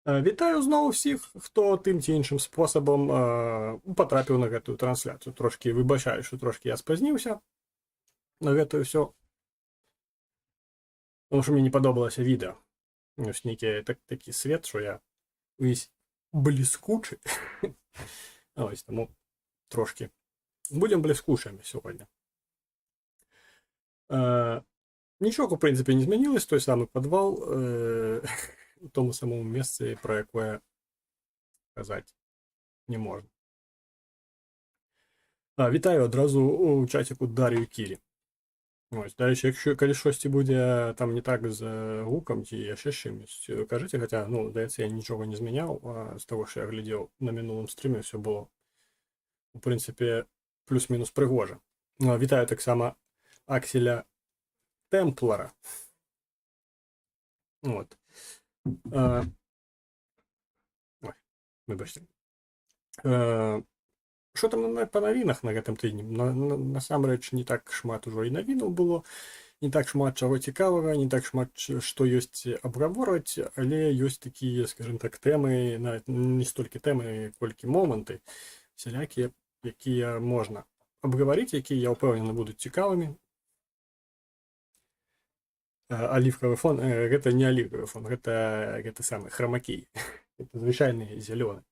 Вітаю знову всіх, хто тим чи іншим способом потрапив на гэтую трансляцію. Трошки вибачаю, що трошки я спазнився на гэтую все, тому що мені не подобалося відео. Ось некий такий світ, що я весь блискучий. Ось тому трошки. Будемо блискучими сьогодні. Нічого, в принципі, не змінилось. Той самий підвал у тому самому місці, про яке казати не можна. Вітаю одразу у чатику Дар'ю Кірі. Ось, до речі, якщо коли щось буде там не так з гуком чи ще з чимось, кажіть, хоча, ну, здається, я нічого не зміняв, а з того, що я глядів на минулому стрімі, все було, в принципі, плюс-мінус пригоже. Вітаю так само Акселя Темплера. От. Ой, вибачте. Що там по новинах на гэтым тыдні? Насамрэч не так шмат ужо і навінаў было, не так шмат чаго цікавага, не так шмат што ёсць абгаворваць, але ёсць такія, скажем так, тэмы, нават не столькі тэмы, колькі моманты сялякія, якія можна абгаварыць, якія, я ўпэўнены, будуць цікавымі. Алівкавы фон, гэта не алівкавы фон, гэта самы храмакей, это звычайны зялёны.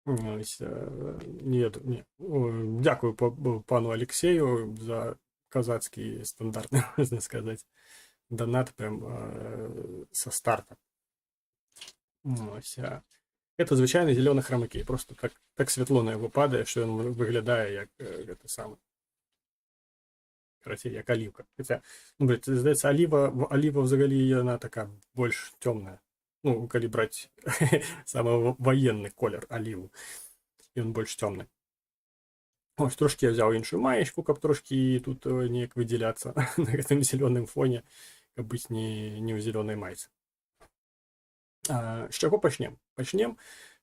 Ось, не ведаю, не. Дякую пану Алексею за казацкий стандартный, можно сказать, донат прям со старта. Ось, это звичайний зелений хромакей. Просто так світло на його падає, що він виглядає як це саме. Короче, як олівка. Хоча, ну, блядь, здається, оліва взагалі вона така більш темна. Ну, коли брати саме воєнний колір оліву. І він більш темний. Ось, трошки я взяв іншу маєчку, каб трошки тут ніяк виділятися на цьому зеленому фоні, каб бути не в зеленій майці. З чого почнемо? Почнемо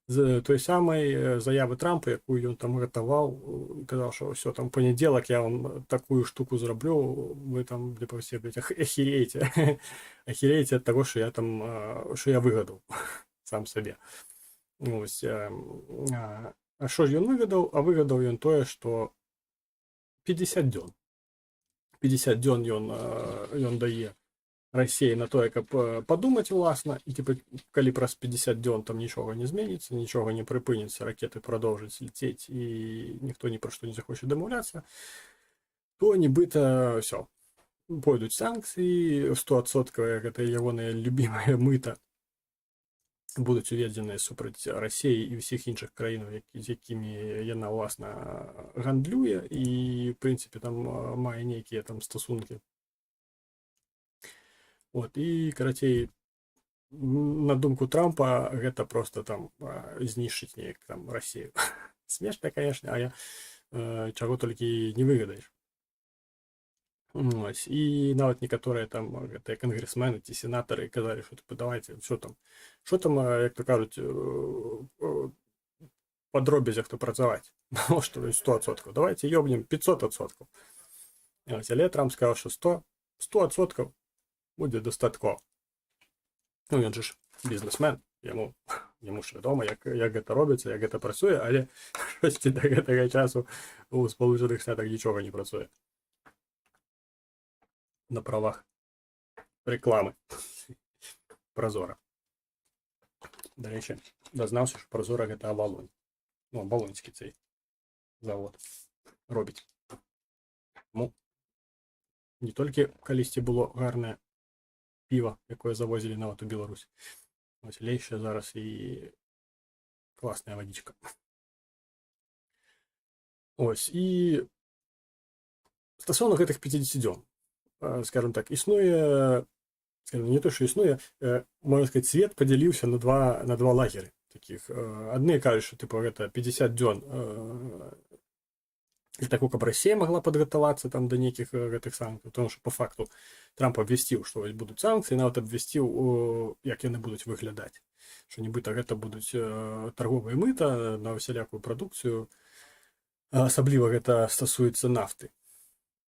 з той самої заяви Трампа, яку він там готував, казав, що все, там понеділок я вам таку штуку зроблю, ви там, типу, всі, блядь, охереєте. Охереєте від того, що я там, що я вигадав сам собі. Ось, а що ж він вигадав? А вигадав він те, що 50 дзён. 50 дзён ён дае Росії на то, як подумати, власне, і типу, коли праз 50 дзён там нічого не зміниться, нічого не припиняться, ракети продовжать летіти, і ніхто ні про що не захоче домовлятися, то нібито все. Пойдуть санкції, 100% як це його любиме мито, будуть уведені супроти Росії і всіх інших країн, з якими яна, власне, гандлює, і, в принципі, там має ніякі там стосунки. От, і, карацей, на думку Трампа, гэта просто там знішчыць неяк там Россию. Смешна, конечно, а я чаго толькі не выгадаеш. Ось, і нават некаторыя там гэтыя кангрэсмены ці сенатары казалі, што типа, давайте, що там, як то кажуть, по дробязях то працаваць. Ну, што 100%. Давайте ёбнем 500%. Ось, але Трамп сказаў, што 100% буде достатково. Ну, він же ж бізнесмен, йому ж відомо, як це робиться, як це працює, але щось до гэтага часу у Сполучених Штатах нічого не працює. На правах реклами. Прозора. До речі, дознався, що Прозора – це Авалон. Ну, Авалонський цей завод робить. Ну, не тільки колись було гарне пиво, якое завозили нават у Білорусь. Ось, але ще зараз і класна водичка. Ось, і стосовно гэтых 50 дзён, скажем так, існує, скажем, не то, що існує, можна сказати, свет поділився на два лагери таких. Одні кажуть, що типу, это 50 дзён для того, каб Россия могла подготоваться там до неких гэтых санкций, потому что по факту Трамп обвестил, что ось будут санкции, нават обвестил, як яны будуть выглядаць, что нібыта гэта будуць торговые мыта на всялякую продукцию, асабліва гэта стасуецца нафты.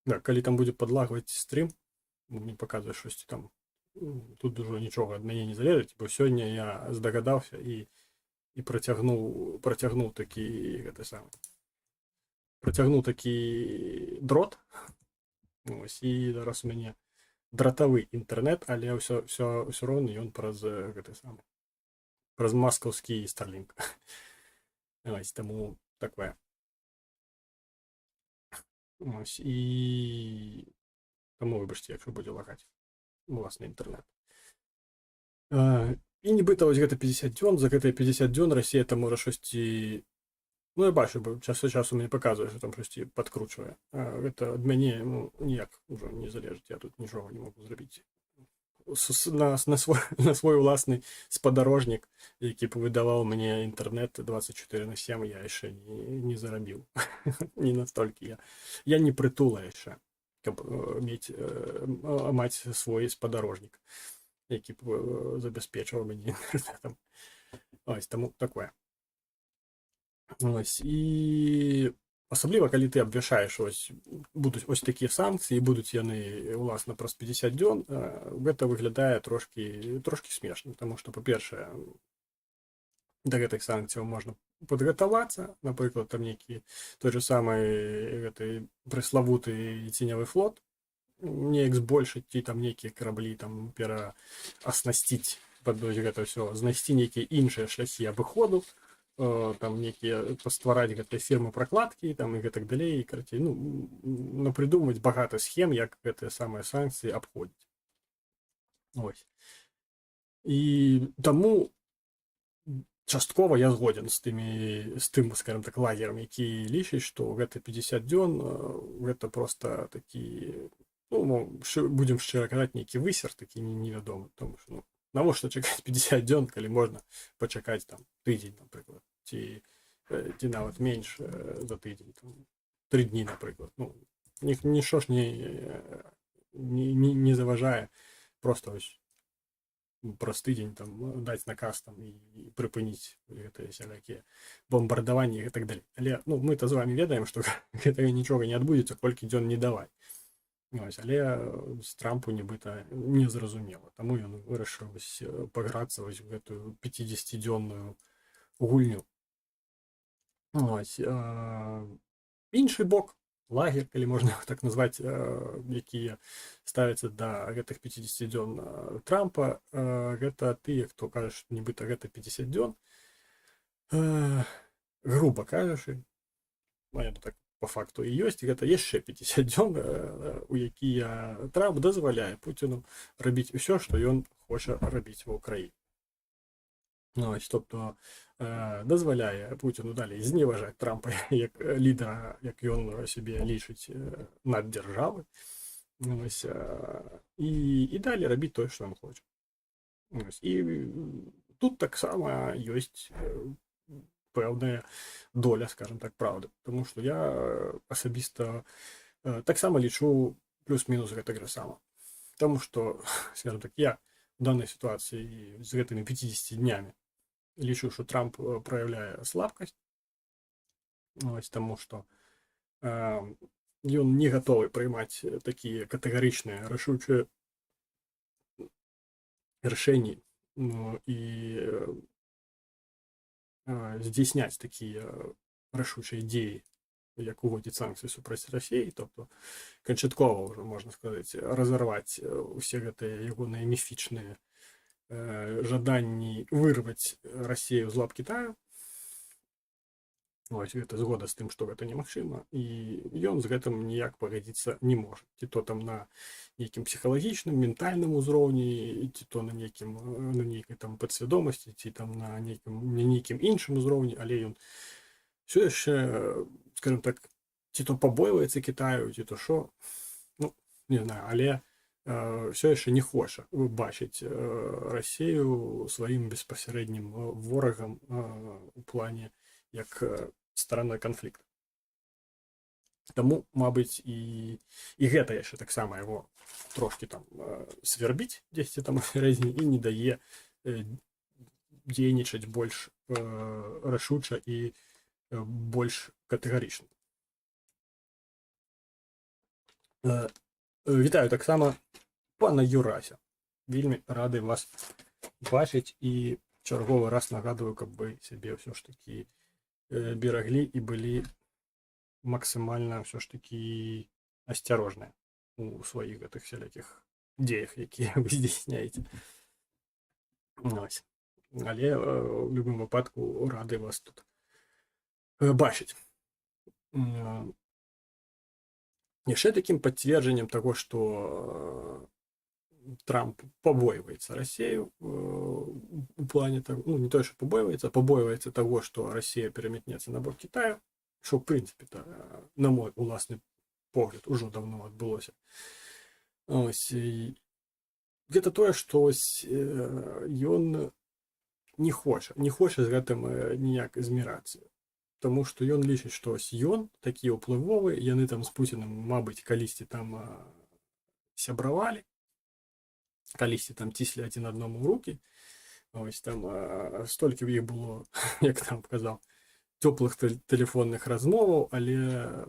Да, калі там будзе подлагваць стрим, мне показывает, что там тут уже нічога ад мяне не залежыць, бо сёння я здагадаўся і працягнуў такі дрот. Вось, і зараз у мяне дратавы інтэрнэт, але ўсё роўна ён праз маскаўскі Starlink. Вось, таму такое. Ось, і таму выбачце, якщо будзе лагаць уласны інтэрнэт. І нібыта вось гэта 50 дзён, за гэтыя 50 дзён Расія там можа шосьці, ну я бачу, бо час ад часу мне паказвае, што там шосьці падкручвае. Гэта ад мяне ніяк ужо не залежыць, я тут нічога не могу зрабіць. На свой уласны спадарожнік, які б выдаваў мне інтэрнэт 24/7, я яшчэ не зарабіў. Не настолькі я не притула яшчэ, каб маць свой спадарожнік, які б забяспечваў мяне інтэрнэтам. Ось, таму такое. Ось, і асабліва, калі ты абвяшаеш, будуць ось такія санкцыі, будуць яны, уласна, праз 50 дзён, гэта выглядае трошкі смешна, таму што, па-першае, да гэтых санкцыяў можна падгатавацца, напрыклад, там нейкі той же самы гэты прыславуты ценявы флот, неяк збольшыць, ці там нейкія караблі там перааснасціць, гэта ўсё, знайсці нейкія іншыя шляхі абыходу, там нейкія паствараць гэтыя фірмы пракладкі там і гэтак далей, карацей, напрыдумаць багата схем, як гэтыя самыя санкцыі абходзіць. Ось. І таму часткова я згоден з тым, скажем так, лагерам, які лічаць, што гэта 50 дзён, гэта проста такі, будзем шчыра казаць, нейкі высер такі невядомы, тому што, навошта чакаць 50 дзён, калі можна пачакаць там тыдзень, напрыклад, ці нават менш за тыдзень, 3 дні, напрыклад. Нішто ж не заважае проста ось праз тыдзень там даць наказ там і прыпыніць гэтыя сялякія бомбардаванні і так далей. Але мы-то з вами ведаем, што гэтага нічога не адбудзецца, колькі дзён не давай. Ось, але з Трампу нібыта незразумела. Таму ён вырашыў паграцца вось в гэтую 50-дзённую гульню. Ось, іншы бок, лагер, калі можна так назваць, якія ставяцца да гэтых 50 дзён Трампа, гэта тыя, хто кажа, што нібыта гэта 50 дзён, груба кажучы, это так по факту і ёсць, гэта яшчэ 50 дзён, у якія Трамп дазваляе Пуціну рабіць усё, што ён хоча рабіць ва ўкраіне. Тобто дазваляе Пуціну далей зневажаць Трампа як лідара, як ён сябе лічыць, наддзяржавы, і далей рабіць тое, што ён хоча. І тут таксама ёсць пэўная доля, скажем так, правды, тому што я асабіста таксама лічу плюс-мінус гэтага сама. Таму што, скажем так, я в данной ситуацыі з гэтымі 50 днямі лічу, што Трамп праяўляе слабкасць, таму што ён не гатовы прыймаць такія катэгарычныя рашучыя рашэнні і здзейсняць такія рашучыя дзеі, як уводзіць санкцыі супраць Расіі, тобто канчаткова ўжо, можна сказаць, разарваць усе гэтыя ягоныя міфічныя жаданні вырваць Расію з лап Кітаю. Ось, гэта згода з тым, што гэта немагчыма, і ён з гэтым ніяк пагадзіцца не можа. Ці то там на нейкім псіхалагічным, ментальным узроўні, ці то на нейкай там падсвядомасці, ці там на нейкім іншым узроўні, але ён все яшчэ, скажем так, ці то пабойваецца Кітаю, ці то што, не знаю, але все яшчэ не хоча бачыць Расію сваім беспасярэднім ворагам у плане як старанной канфлікта. Таму, мабыць, і гэта яшчэ таксама яго трошкі там свербіць дзесьці там сярэдзіне і не дае дзейнічаць больш рашуча і больш катэгарычна. Вітаю таксама пана Юрася. вельмі рады вас бачыць і чарговы раз нагадываю, каб вы сябе ўсё ж такі бераглі і былі максімальна ўсё ж такі асцярожныя у сваіх гэтых сялякіх дзеях, якія вы здзяйсняеце. Ось. Але в любым выпадку рады вас тут бачыць. Яшчэ таким пацверджаннем таго, што Трамп побойваецца Расею у плане того, ну не то, что побойваецца таго, што Расія пераметнецца на бок Китаю, што в прынцыпе на мой уласны погляд ужо давно адбылося. Ось, гэта тое, што ён не хоча з гэтым ніяк змірацца. Тому што ён лічыць, што ён такі ўплывовы, яны там з Пуцінам, мабыць, калісьці там сябравалі, калісьці там ціслі адзін аднаму ў рукі. Ось там столькі ў іх было, як там казаў, цёплых тэлефонных размоваў, але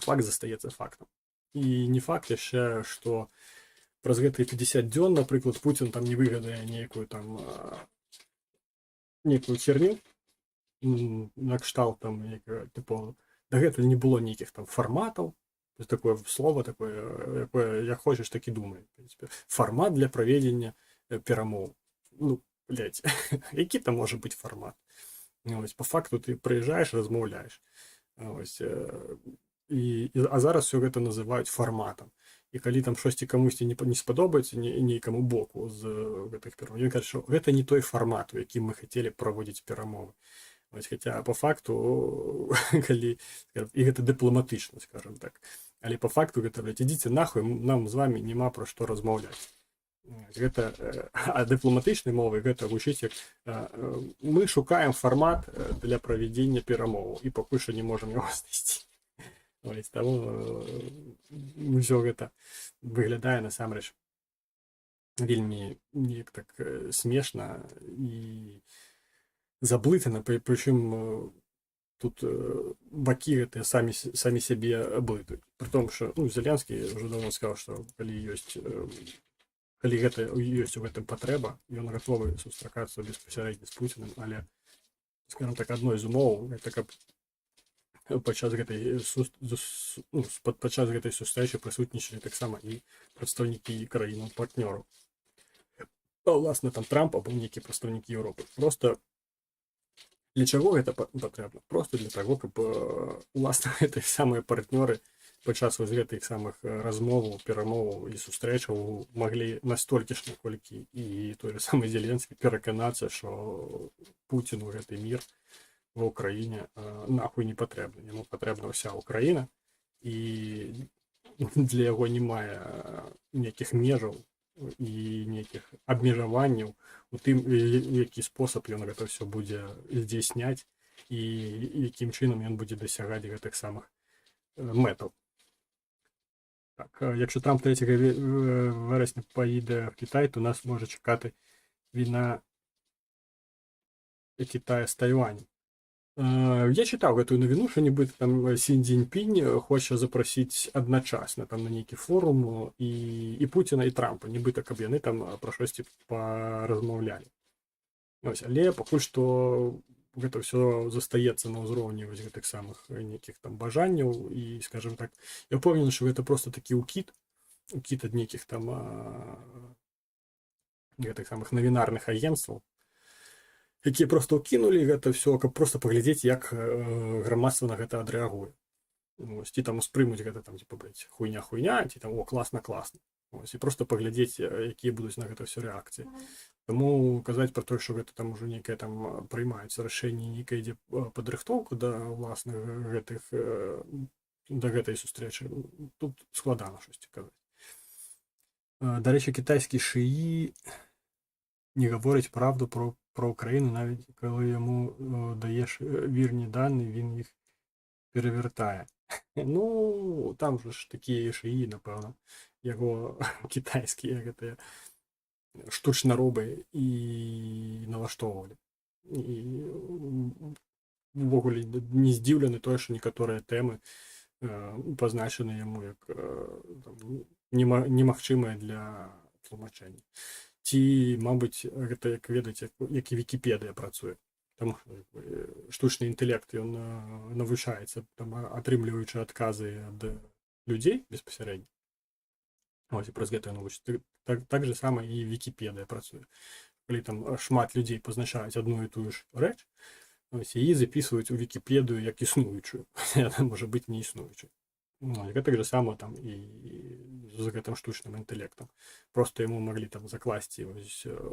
факт застаецца фактам. І не факт яшчэ, што праз гэтыя 50 дзён, напрыклад, Пуцін там не выгадае нейкую херню, на кшталт там, типу, дагэтуль не было нейкіх там фарматаў, такое слово, такое, якое як хочаш, так і думай. Фармат для правядзення перамоў. Ну, блядь, які там можа быць фармат? Ось, по факту ты прыязджаеш, размаўляеш. Ось, а зараз все гэта называюць фарматам. І калі там штосьці камусьці не спадобаецца нейкаму боку з гэтых перамоў, ён кажа, што гэта не той фармат, у якім мы хацелі праводзіць перамовы. Ось, хаця по факту, калі, скажем, і гэта дыпламатычна, скажем так, але по факту гэта, блядь, ідзіце нахуй, нам з вами няма пра што размаўляць. Гэта, а дыпламатычнай мовай гэта гучыць як мы шукаем фармат для правядзення перамоваў і пакуль што не можам яго знайсці. Ось, таму ўсё гэта выглядае насамрэч вельмі неяк так смешна і заблытана, прычым тут бакі гэтыя самі сябе блытаюць. Пры том, што Зеленскі ўжо давно сказаў, што калі гэта ёсць у гэтым патрэба, ён гатовы сустракацца беспасярэдна з Пуцінам, але, скажем так, адной з умоў гэта каб падчас гэтай сустрэчы прысутнічалі таксама і прадстаўнікі краінаў-партнёраў. Уласна, там Трамп або нейкія прадстаўнікі Еўропы. Просто для чаго гэта патрэбна? Просто для таго, каб уласна гэтыя самыя партнёры падчас вось гэтых самых размоваў, перамоваў і сустрэчаў маглі настолькі ж, наколькі і той же самы Зеленскі пераканацца, што Пуціну гэты мір ва ўкраіне нахуй не патрэбна. Яму патрэбна ўся Ўкраіна, і для яго не мае нейкіх межаў і нейкіх абмежаванняў у тым, які спосаб ён гэта ўсё будзе здзяйсняць і якім чынам ён будзе дасягаць гэтых самых мэтаў. Так, якщо Трамп 3 вересня поїде в Китай, то нас може чекати війна Китаю з Тайванем. Я читав эту новину, що нібито там Сі Цзіньпінь хоче запросити одночасно там на нейкий форум і Путіна, і Трампа, нібито каб яны там про щось порозмовляли. Ось, але пакуль што гэта ўсё застаецца на ўзроўні вось гэтых самых нейкіх там бажанняў і, скажем так, я ўпэўнены, што гэта просто такі укід ад нейкіх там гэтых самых навінарных агенцтваў, якія просто ўкінулі гэта ўсё, каб просто паглядзець, як грамадства на гэта адрэагуе. Ці там успрымуць гэта там, типа, блядь, хуйня, ці там, о, класна. Ось, і просто паглядзець, якія будуць на гэта ўсё рэакцыі. Таму казаць пра тое, што гэта там ужо нейкае там прыймаюцца рашэнні, нейкая ідзе падрыхтоўка да ўласных гэтых, да гэтай сустрэчы, тут складана штосьці казаць. Дарэчы, кітайскі шыі не гаворыць правду про Україну, навіть коли йому даєш вірні дані, він їх перевертає. Ну, там же ж такі шиї, напевно, його китайські, як це, штучноруби і налаштовували. І ввогуле не здивлений той, що некоторі теми позначені йому як немагчимые для тлумачэнні. Ці, мабыць, гэта, як ведаць, як і Вікіпедыя працуе. Там штучны інтэлект, ён навучаецца, там, атрымліваючы адказы ад людзей безпасярэдня. Вось, і праз гэта навучыцца. Так же сама і Вікіпедыя працуе. Калі там шмат людзей пазначаюць адну і тую ж рэч, і записываюць у Вікіпедыю як існуючую. Яна можа быць не існуючай. Гэта так же сама там і з гэтым штучным інтэлектам. Просто яму маглі там закласці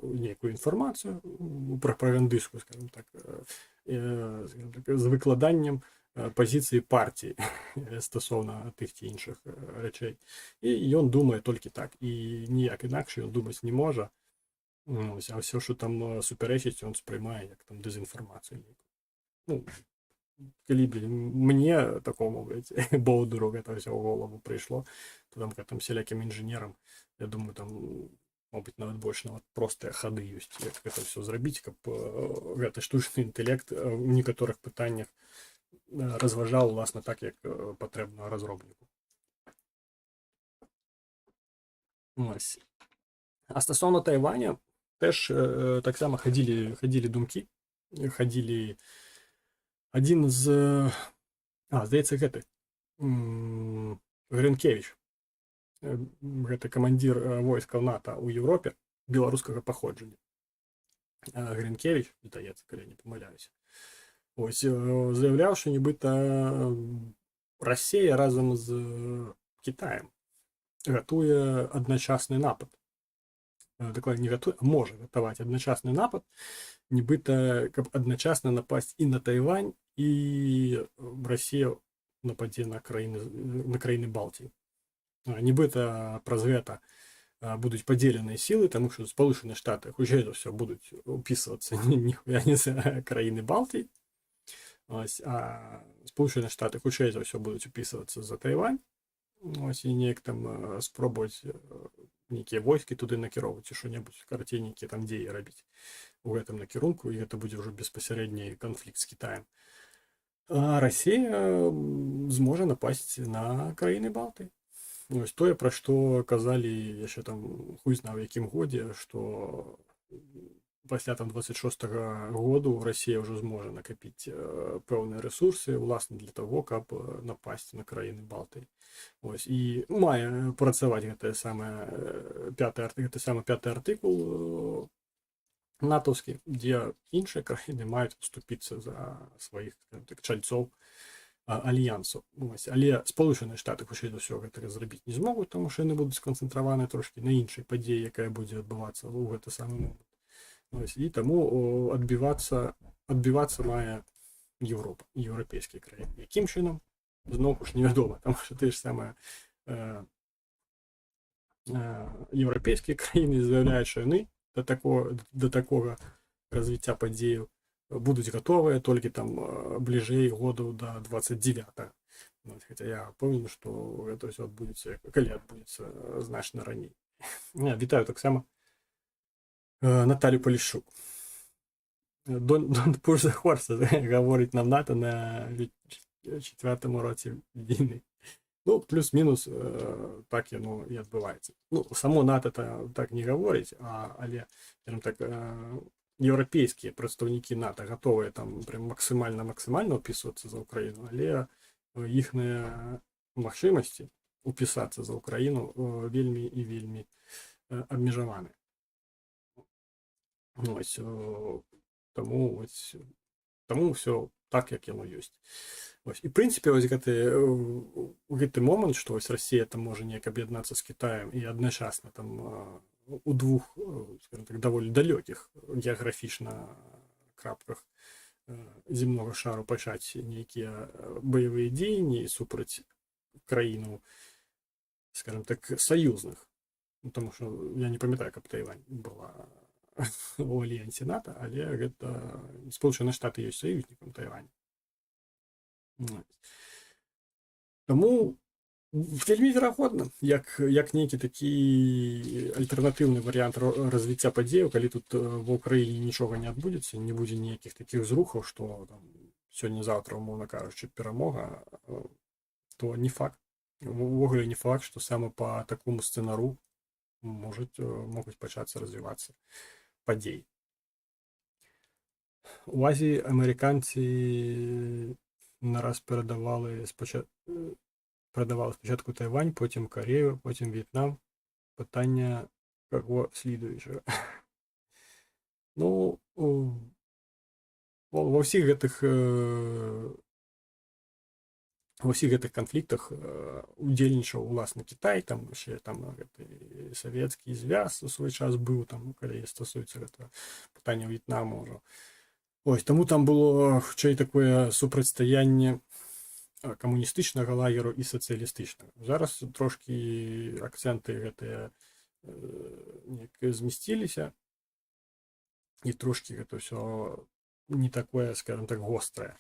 нейкую інфармацыю прапагандысцкую, скажем так, з выкладаннем пазіцыі партіі стасоўна тых ці іншых рэчэй. І ён думае толькі так. І ніяк інакш ён думаць не можа. А все, що там супярэчыць, ён сприймае як там дэзінфармацыю. Ну, калі б мне такому боудуру гэта ўсё ў голову прыйшло, то там гэтым сялякім інжынерам, я думаю, там, мабыць, нават больш нават простыя хады ёсць, як гэта ўсё зрабіць, каб гэты штучны інтэлект у некаторых пытаннях разважаў, уласна, так, як патрэбна разробніку. Ось. А стосовно Тайваня, теж таксама хадзілі думкі, хадзілі адзін з, здаецца, гэты Грынкевіч, гэта камандзір войскаў НАТО ў Еўропе беларускага паходжання. Грынкевіч, здаецца, калі не памыляюся, ось, заяўляў, што нібыта Расія разам з Кітаем гатуе адначасны напад. Дакладней, не гатуе, а можа гатаваць адначасны напад, нібыта, каб адначасна напасць і на Тайвань, і Расія нападзе на краіны Балтіі. Нібыта праз гэта будуць падзеленыя сілы, таму што Спалучаныя Штаты хутчэй за ўсё будуць упісвацца ніхуя не за краіны Балтіі, а Спалучаныя Штаты хутчэй за ўсё будуць упісвацца за Тайвань, і неяк там спробаваць нейкія войскі туды накіроўваць і што-небудзь, карацей, нейкія там дзеі рабіць у гэтым накірунку, і гэта будзе ўжо беспасярэдні канфлікт з Кітаем. А Расія зможа напасць на краіны Балтыі. Ось тое, пра што казалі яшчэ там хуй знаў якім годзе, што пасля там 26-го году Расія ўжо зможа накапіць пэўныя рэсурсы, уласна, для таго, каб напасць на краіны Балтыі. Ось, і мае працаваць гэты самы пяты артыкул натаўскі, дзе іншыя краіны маюць уступіцца за сваіх, так, чальцоў альянсу. Ось, але Спалучаныя Штаты хутчэй за ўсё гэтага зрабіць не змогуць, тому што яны будуць сканцэнтраваны трошкі на іншай падзеі, якая будзе адбывацца ў гэты самы момант. Ось, і таму адбівацца мае Еўропа, еўрапейскія краіны. Якім чынам? Зноў ж невядома, таму што тыя ж самыя еўрапейскія краіны заяўляюць, што яны да такога развіцця падзеяў будуць гатовыя толькі там бліжэй годаў да 29-го. Хаця я пэўны, што гэта ўсё адбудзецца, калі адбудзецца значна раней. Вітаю таксама Наталю Полішчук. Don't push the horses, гаворыць нам НАТО на 4-му році війни. Ну, плюс-мінус так яно і адбываецца. Ну, само НАТО так не гаворыць, але, скажем так, еўрапейскія прадстаўнікі НАТО гатовыя там прям максімальна ўпісвацца за Украіну, але іхныя магчымасці ўпісацца за Украіну вельмі і вельмі абмежаваны. Ось, таму ўсё так, як яно ёсць. Ось, і, в прынцыпе, ось гэты момант, што ось Расія там можа неяк аб'яднацца з Кітаем і адначасна там у двух, скажем так, даволі далёкіх геаграфічна крапках земнога шару пачаць нейкія баявыя дзеянні супраць краіну, скажем так, саюзных. Таму што я не памятаю, каб Тайвань была у альянсе НАТО, але гэта Спалучаныя Штаты ёсць саюзнікам Тайваня. Таму вельмі верагодна, як нейкі такі альтэрнатыўны варыянт развіцця падзеяў, калі тут ва ўкраіне нічога не адбудзецца, не будзе ніякіх такіх зрухаў, што сёння-заўтра, умоўна кажучы, перамога, то не факт. Увогуле не факт, што саме па такому сцэнару могуць пачацца развівацца падзеі. У Азіі амерыканцы нараз прадавали спочатку Тайвань, потім Корею, потім В'єтнам. Питання кого слідуючого. Ну, ва ўсіх гэтых канфліктах удзельнічаў уласна Кітай, там яшчэ там Савецкі звяз у свой час быў, там калі стасуецца гэтага пытання В'етнаму ўжо. Ось, таму там было хутчэй такое супрацьстаянне камуністычнага лагеру і сацыялістычнага. Зараз трошкі акцэнты гэтыя змясціліся, і трошкі гэта ўсё не такое, скажем так, гострае.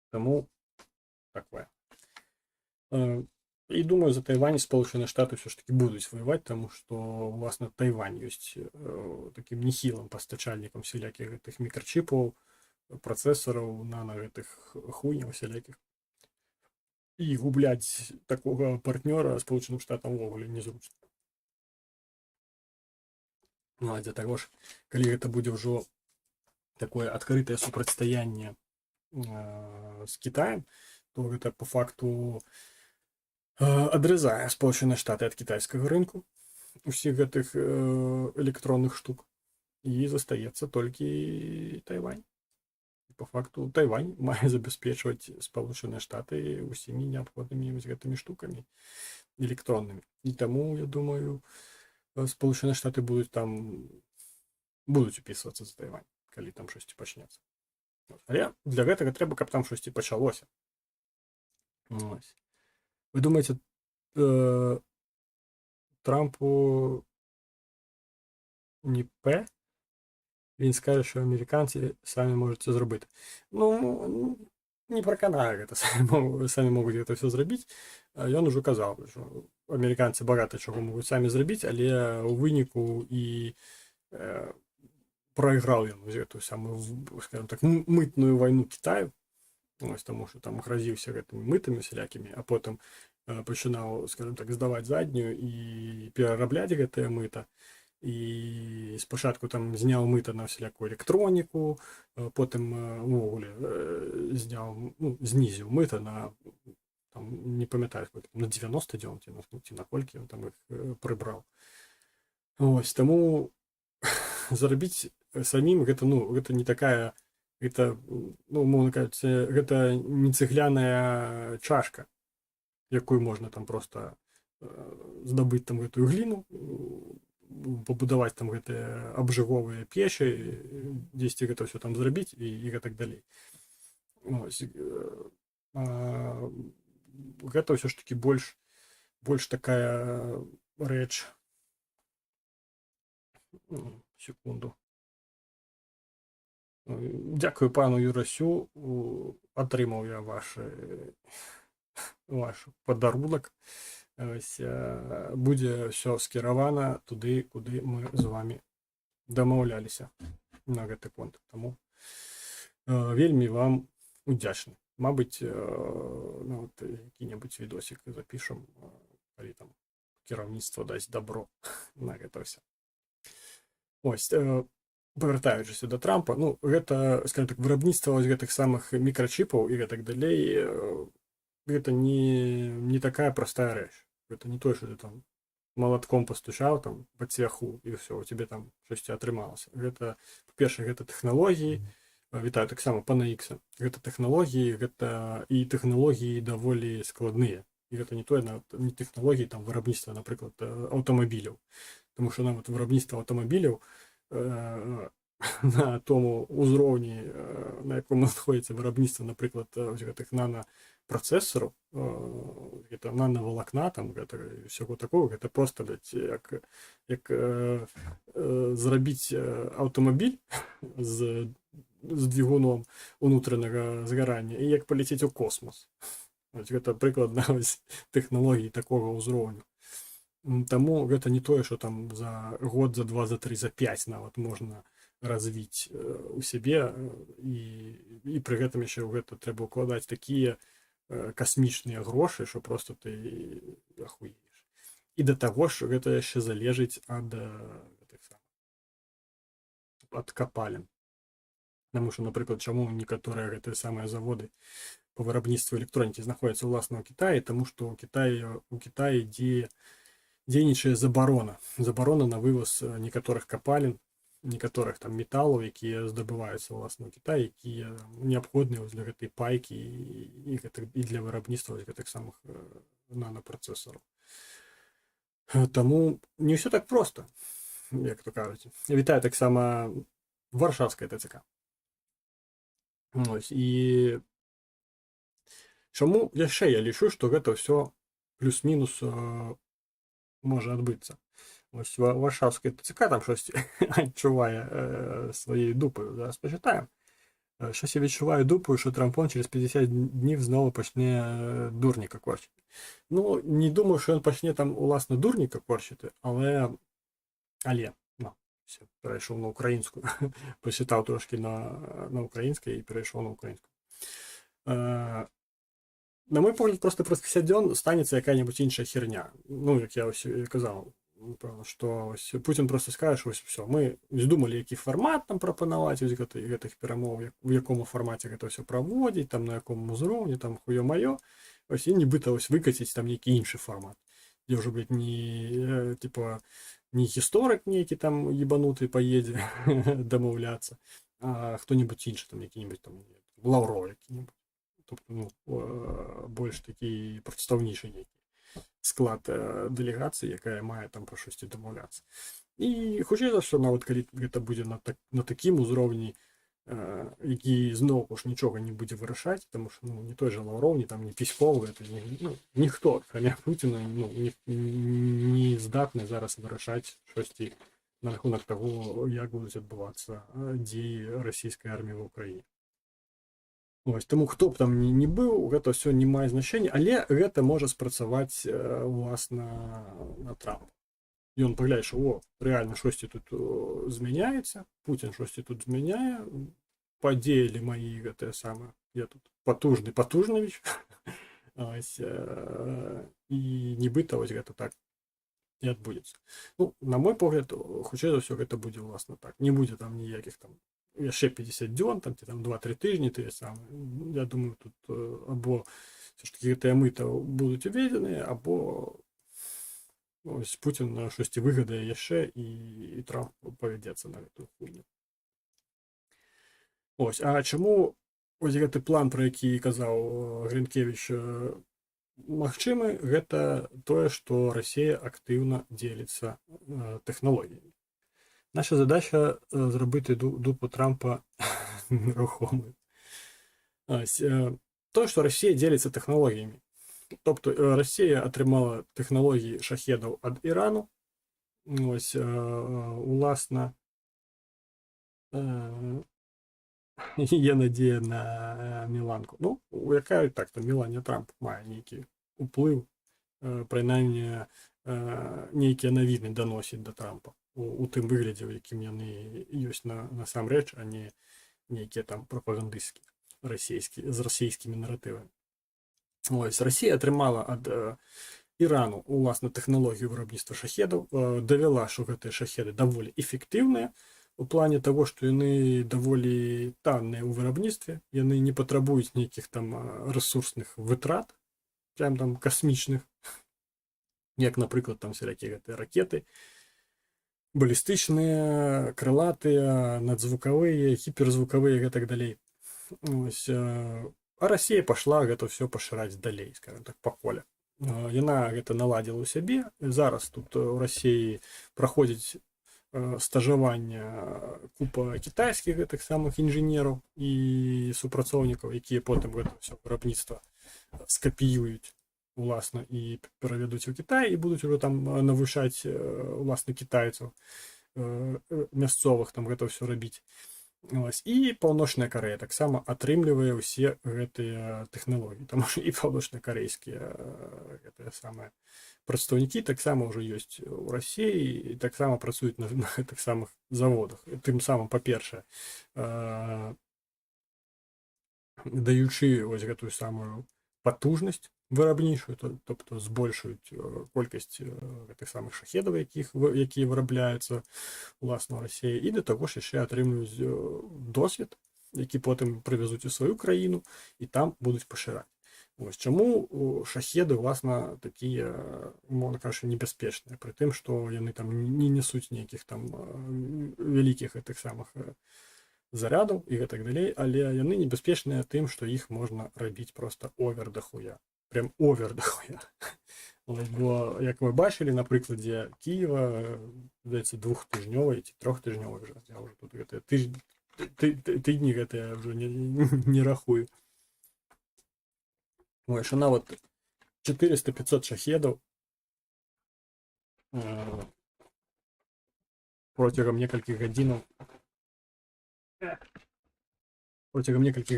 Таму такое. І думаю, за Тайвань Сполученыя Штаты ўсё ж таки будуць ваяваць, таму што, уласна, Тайвань ёсць такім нехілым пастачальнікам всялякіх гэтых мікрачіпаў, працэсараў, нана гэтых хуйняў всялякіх. І губляць такога партнёра Сполученым Штатам увогуле незручна. Ну, а для таго ж, калі гэта будзе ўжо такое адкрытае супрацьстаянне з Кітаем, то гэта по факту адрезае Сполученыя Штаты ад кітайскага рынку усіх гэтых электронных штук, і застаецца толькі Тайвань. І по факту Тайвань мае забяспечваць Сполученыя Штаты усімі неабходнымі з гэтымі штукамі электроннымі. І таму, я думаю, Сполученыя Штаты будуць упісвацца за Тайвань, калі там штосьці пачнецца. Але для гэтага трэба, каб там штосьці пачалося. Ось. Вы думаеце, Трампу не П? Він скаже, що американці самі можуть це зробити. Ну, не праканае гэта, самі могуць гэта все зрабіць. Ён ужо казаў, што амерыканцы багата чаго могуць самі зрабіць, але ў выніку і прайграў ён гэтую самую, скажем так, мытную вайну Кітаю, таму што там гразіўся гэтымі мытамі всялякімі, а потым пачынаў, скажем так, здаваць заднюю і перарабляць гэтае мыта. І спачатку там зняў мыта на всялякую электроніку, потым увогуле знізіў мыта на, там, не памятаю, на 90 дзён, ці на колькі ён там іх прыбраў. Ось, таму зарабіць самім гэта не такая, гэта, умоўна кажучы, гэта не цэгляная чашка, якую можна там просто здабыць там гэтую гліну, пабудаваць там гэтыя абжыговыя печы, дзесьці гэта ўсё там зрабіць і гэтак далей. Ось. Гэта ўсё ж такі больш такая рэч. Секунду. Дзякую пану Юрасю, атрымаў я ваш падарунак. Будзе ўсё скіравана туды, куды мы з вами дамаўляліся на гэты конт. Таму вельмі вам удзячны. Мабыць, які-небудзь відосік запішам, калі там кіраўніцтва дасць дабро на гэта ўсё. Ось, павяртаючыся да Трампа, гэта, скажем так, вырабніцтва гэтых самых мікрачіпаў і гэтак далей, гэта не такая простая рэч. Гэта не то, што ты там малатком пастучаў там па цеху і ўсё, у цябе там штосьці атрымалася. Гэта, па-першае, гэта тэхналогіі, вітаю таксама пана Ікса. Гэта тэхналогіі, гэта і тэхналогіі даволі складныя. І гэта не тэхналогіі там вырабніцтва, напрыклад, аўтамабіляў. Таму што нават вырабніцтва аўтамабіляў на тому ўзроўні, на якому знаходзіцца вырабніцтва, напрыклад, гэтых нанапрацэсараў, гэта нанавалакна, там, гэта ўсяго такога, гэта проста, як зрабіць аўтамабіль з двигуном унутранага згарання і як паляцець у космос. Гэта прыкладна тэхналогіі такога ўзроўню. Таму гэта не тое, што там за год, за 2, за 3, за 5 нават можна развіць у сябе, і пры гэтым яшчэ ў гэта трэба ўкладаць такія касмічныя грошы, што проста ты ахуееш. І да таго ж гэта яшчэ залежыць ад капалін. Таму што, напрыклад, чаму некаторыя гэтыя самыя заводы по вырабніцтву электронікі знаходзяцца ўласна ў Кітаі, таму што ў Кітаі дзейнічае забарона на вываз некаторых капалін, некаторых там металаў, якія здабываюцца ўласна ў Кітаі, якія неабходныя для гэтай пайкі і для вырабніцтва гэтых самых нанапрацэсараў. Таму не ўсё так проста, як то кажуць. Вітаю таксама варшаўская ТЦК. І чаму яшчэ я лічу, што гэта ўсё плюс-мінус можа адбыцца. Вось варшаўская ТЦК там щось адчувае сваєю дупою. Зараз почитаємо. Щось я відчуваю дупою, що Трампон через 50 днів знову почне дурніка корчити. Ну, не думаю, що він почне там, власне, дурніка корчити, але все, перейшов на українську. Почитав трошки на українське і перейшов на українську. На мой погляд, просто праз 50 дзён станецца якая-небудзь іншая херня. Ну, як я ось казав, напевно, що Путін просто скаже, що ось все, ми здумали, який формат там пропонувати ось гэтых перамоў, в якому форматі гэта все проводять, там на якому узроўні, там хуё-маё, ось і нібыта ось выкаціць там нейкі іншы формат, де вже, блядь, не гісторик нейкі там ебанутый поедзе домовляться, а хто-нибудь інший, там які-нибудь там Лавров які-нибудь. Тобто, ну, больш такі прадстаўнейшы нейкі склад дэлегацыі, якая мае там пра штосьці дамаўляцца. І хутчэй за ўсё, нават калі гэта будзе на такім узроўні, які зноўку ж нічога не будзе вырашаць, таму што не той жа Лаўроў, ні там не Пісков, гэта ніхто, акрамя Пуціна, не здатны зараз вырашаць штосьці на рахунак таго, як будуць адбывацца дзеі расійскай арміі ва ўкраіне. Ось, тому хто б там не быў, гэта ўсё не мае значэння, але гэта можа спрацаваць уласна на Трампа. Ён паглядае, што рэальна штосьці тут змяняецца, Пуцін штосьці тут змяняе, падзеялі маі гэтыя самыя, я тут патужнавіч, і нібыта вось гэта так і адбудзецца. Ну, на мой погляд, хутчэй за ўсё гэта будзе уласна так, не будзе там ніякіх там яшчэ 50 дзён, там 2-3 тыжні тыя самыя. Я думаю, тут або все ж таки гэтыя мыта будуць уведзеныя, або ось Путін штосьці выгадае яшчэ і Трамп павядзецца на гэтую хуйню. Ось, а чаму ось гэты план, про які казаў Гринкевич, магчымы, гэта тое, што Расія актыўна дзеліцца тэхналогіямі. Наша задача зробити дупу Трампа нерухомою. То, що Росія ділиться технологіями. Тобто Росія отримала технології шахедів від Ірану. Ось, власне, є надія на Міланку. Ну, яка так, то Міланія Трамп має ніякий вплив, принаймні, ніякі новини доносять до Трампа. У тым выглядзе, у якім яны ёсць насамрэч, а не нейкія там прапагандысцкія з расійскімі наратывамі. Ось, Расія атрымала ад Ірану уласна тэхналогію вырабніцтва шахедаў, давяла, што гэтыя шахеды даволі эфектыўныя у плане таго, што яны даволі танныя ў вырабніцтве, яны не патрабуюць нейкіх там рэсурсных вытрат, прям там касмічных, як, напрыклад, там всякія гэтыя ракеты, балістычныя, крылатыя, надзвукавыя, гіперзвукавыя і так далей. Ось, а Расія пашла гэта ўсё пашыраць далей, скажем так, па поле. Яна гэта наладзіла ў сябе. Зараз тут у Расіі праходзіць стажаванне купа кітайскіх гэтых самых інжынераў і супрацоўнікаў, якія потым гэта ўсё вырабніцтва скапіююць уласна і перавядуць у Кітай і будуць ужо там навучаць уласна кітайцаў мясцовых там гэта ўсё рабіць. Ось. І Паўночная Карэя таксама атрымлівае ўсе гэтыя тэхналогіі, таму што і паўночнакарэйскія гэтыя самыя прадстаўнікі таксама ўжо ёсць у Расіі і таксама працуюць на гэтых самых заводах. Тым самым, па-першае, даючы вось гэтую самую патужнасць, виробнішою, тобто збільшують кількість тих самих шахедів, які виробляються власне в Росії, і до того ж ще отримують досвід, який потім привезуть у свою країну і там будуть поширати. Ось чому шахеди, власне, такі, мовно кажучи, небезпечні, при тим, що вони там не несуть ніяких там великих тих самих зарядів і так далі, але вони небезпечні тим, що їх можна робити просто овер дохуя. Прям овер дохуя. Бо, як ми бачили на прикладі Києва, здається, 2-тижневий чи 3-тижневий вже, я вже тут тижні я вже не рахую. Ой, що на от 400-500 шахедів протягом некількох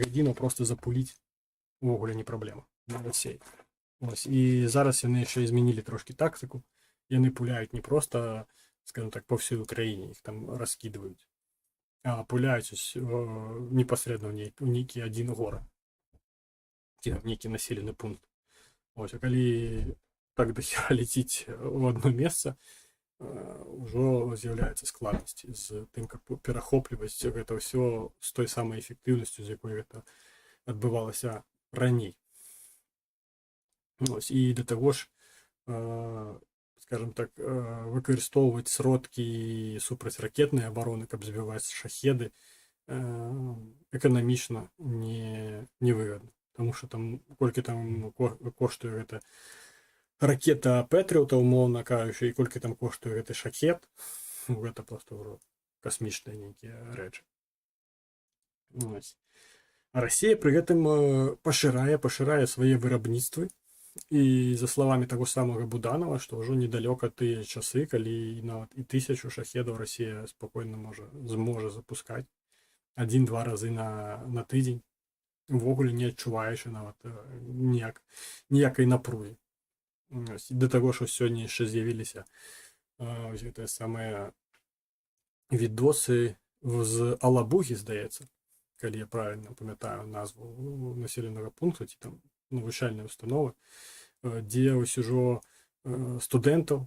годин просто запулить вогуле не проблема. Ось. І зараз вони ще змінили трошки тактику. І вони пуляють не просто, скажімо так, по всій Україні, їх там розкидують, а пуляють непосередньо в некий один город, в некий населений пункт. Ось, а коли так до хера летить в одно місце, вже з'являються складності з тим, як перехоплювати це все з той самою ефективністю, з якою це відбувалося раніше. Ось, і до того ж, скажімо так, використовувати сродки супротиракетної оборони, щоб збивати шахеди, економічно невигідно. Тому що там, скільки там коштує ця ракета Петріота, умовно кажучи, і скільки там коштує цей шахет, це просто космічні які речі. Ось. А Росія при цьому поширяє своє виробництво. І за словами того самого Буданова, що вже недалеко ті часи, коли навіть і 1000 шахедів Росія спокійно зможе запускати 1-2 рази на тиждень, вогуле не відчуваючи навіть ніякої напруги. Ось, до того, що сьогодні ще з'явилися ось це саме відоси з Алабуги, здається, коли я правильно пам'ятаю назву населеного пункту, ці там навчальні установи, де ось уже студентів,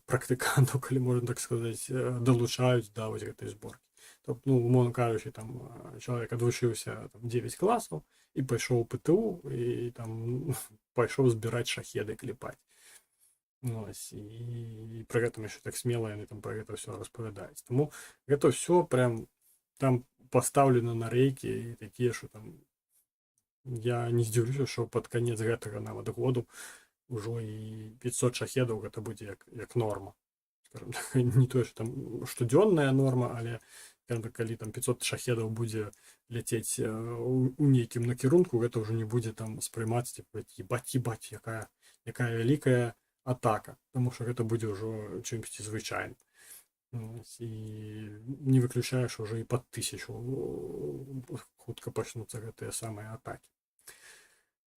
практикантів, коли можна так сказати, долучають до ось цієї зборки. Тобто, ну, умовно кажучи, там чоловік відвчився 9 класів і пішов у ПТУ, і там пішов збирати шахеди, клепати. Ось, і при цьому ще так сміло вони там про це все розповідають. Тому це все прям там поставлено на рейки і такі, що там я не здивлюся, що під кінець цього навіть году вже і 500 шахедів це буде як норма. Скажімо так, не то, що там щоденна норма, але коли там 500 шахедів буде летіти у неким накерунку, це вже не буде там сприйматися, типу, їбать, яка велика атака, тому що це буде вже чимось звичайним. І не виключаю, що вже і під 1000 хутко почнуться ті самі атаки.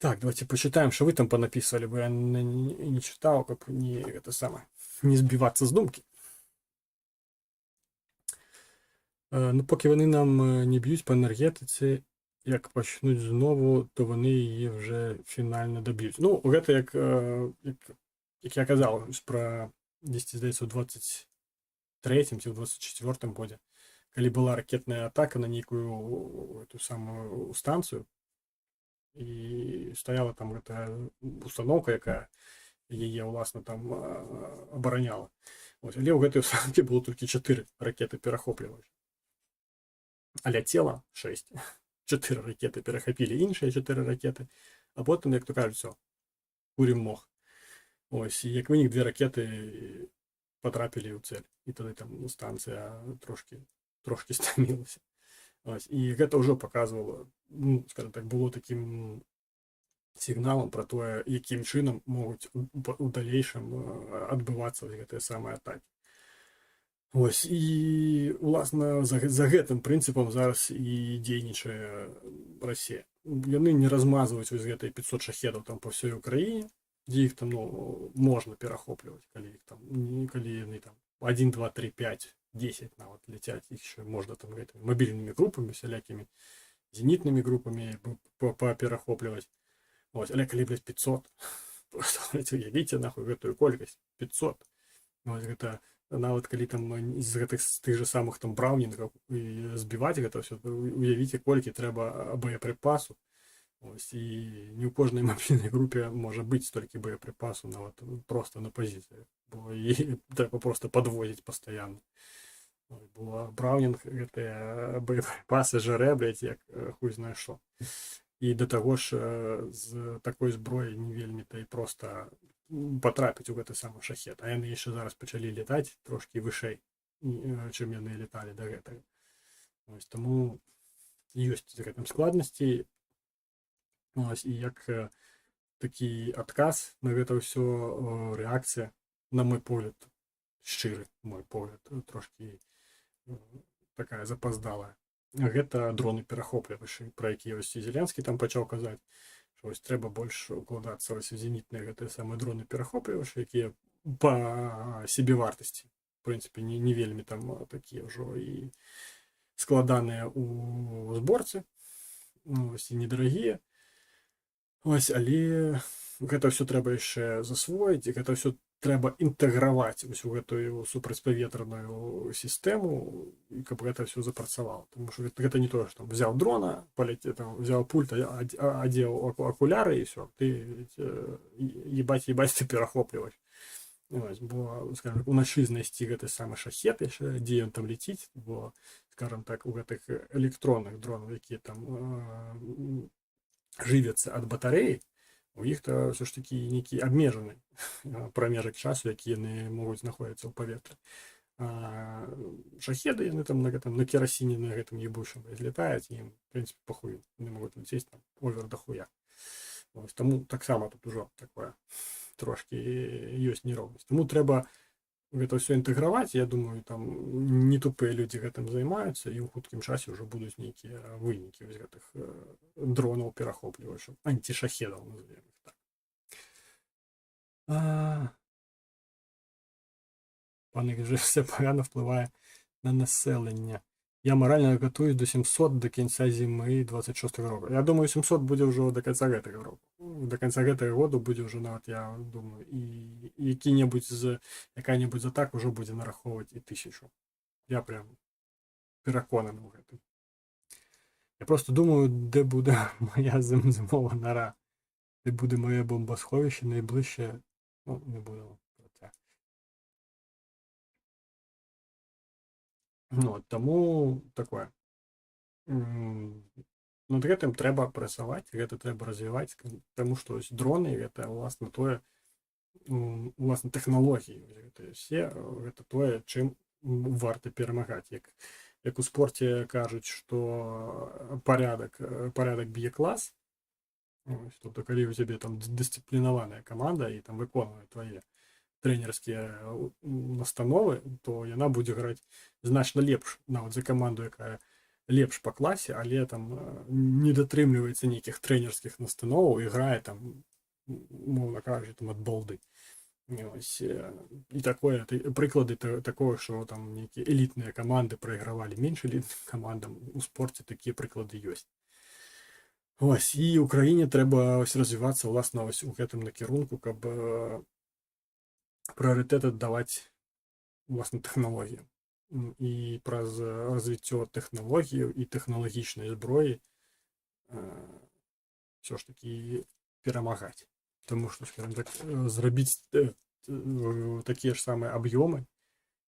Так, давайте почитаем, что вы там понаписывали, бо я не читал, как не сбиваться с думки. Ну, поки вони нам не б'ють по енергетиці, як почнуть знову, то вони її вже фінально доб'ють. Ну, це як я казав, про, здається, у 23-му чи в 24-му годі, коли була ракетна атака на некую ту саму станцію, і стояла там ця установка, яка її, власне, там обороняла. Ось, але у цій установці було тільки 4 ракети перехоплювачі. А летіло 6. 4 ракети перехопили інші 4 ракети, а потім, як то кажуть, все, курим мох. Ось, і як винік 2 ракети потрапили у цель. І тоді там станція трошки стомилася. Ось, і це вже показувало, ну, скажімо так, було таким сигналом про те, яким чином можуть у дальнейшем відбуватися ці самі атаки. Ось, і, власне, за гэтым принципом зараз і дійнічає Росія. Вони не розмазують ось гэтай 500 шахедів там по всій Україні, де їх там, ну, можна перехоплювати, коли їх там, коли вони там 1, 2, 3, 5, 10 навіть летять, їх ще можна там мобільними групами, всілякими зенітними групами поперехоплювати. Ось, але калі, блядь, 500, просто уявіце, нахуй, гэтую колькасць, 500. Ось, гэта, нават калі там з гэтых, з тых же самых там браўнінгаў збіваць гэта ўсё, уявіце, колькі трэба боепрыпасу. Ось, і не ў кожнай мабільнай групе можа быць столькі боепрыпасу нават просто на пазіцыях, бо і трэба просто падвозіць пастаянна. Бо браўнінг гэтыя боепрыпасы жарэ, блядь, як хуй знае што. І да таго ж з такой зброяй не вельмі-то і проста патрапіць у гэты самы шахет, а яны яшчэ зараз пачалі летаць трошкі вышэй, чым яны леталі да гэтага. Ось, таму ёсць з гэтым складнасці. Ось, і як такі адказ на гэта ўсё, рэакцыя, на мой погляд, шчыры мой погляд, трошкі такая запаздалая. Гэта дроны-перахоплівачы, пра якія ось і Зеленскі там пачаў казаць, што ось трэба больш укладацца ось у зенітныя гэтыя самыя дроны-перахоплівачы, якія па себевартасці, в прынцыпе, не вельмі там такія ўжо і складаныя ў зборцы, ось, і недарагія. Ось, але гэта ўсё трэба яшчэ засвоіць, і гэта ўсё трэба інтэграваць усю гэтую супрацьпаветраную сістэму, і каб гэта ўсё запрацавала. Таму што гэта не тое, што взяў дрона, взяў пульт, адзеў акуляры і ўсё, ты ебаць ты перахоплівач. Ось, бо, скажем, уначы знайсці гэты самы шахет яшчэ, дзе ён там леціць, бо, скажем так, у гэтых электронных дронаў, якія там жывяцца ад батарэі, у іх то ўсё ж такі нейкі абмежаны прамежак часу, які яны могуць знаходзіцца ў паветры. Шахеды яны там на керасіне на гэтым ебучым злетаюць, і ім, в прынцыпе, пахуй, яны могуць лецець там овер да хуя. Ось, таму таксама тут ужо такое трошкі ёсць нероўнасць. Таму трэба гэта ўсё інтэграваць, я думаю, там не тупыя людзі гэтым займаюцца, і ў хуткім часе ўжо будуць нейкія вынікі вось гэтых дронаў перахоплівачаў, антишахедаў, назовем іх так. Пан Ігжевся погано впливає на населення. Я морально готуюсь до 700 до кінця зими 26-го року. Я думаю, 700 буде вже до кінця гэтага року. До кінця гэтага году буде вже, нават, я думаю, і яка-небудзь атака вже буде нараховувати і 1000. Я прям переконаний у гэтым. Я просто думаю, де буде моя зимова нора. Де буде моє бомбосховище найближче, ну, не буду про це. Ну, таму такое. Над гэтым трэба працаваць, гэта трэба развіваць, таму што дроны гэта ўласна тое, уласна тэхналогіі, гэта все, гэта тое, чым варта перамагаць. Як у спорце кажуць, што парядак б'е клас, тобто калі ў цябе там дысцыплінаваная каманда і там выконвае твае трэнерскія настановы, то яна будзе граць значна лепш, нават за каманду, якая лепш па класе, але там не датрымліваецца нейкіх трэнерскіх настановаў і грае там, мовна кажучы, там ад балды. Ось, і такое, прыклады такое, што там нейкія элітныя каманды прайгравалі менш элітным камандам, у спорце такія прыклады ёсць. Ось, і ў краіне трэба развівацца ўласна ось у гэтым накірунку, каб прыярытэт аддаваць уласна тэхналогіям. І праз развіццё тэхналогіяў і тэхналагічнай зброі ўсё ж такі перамагаць. Таму што, скажем так, зрабіць такія ж самыя аб'ёмы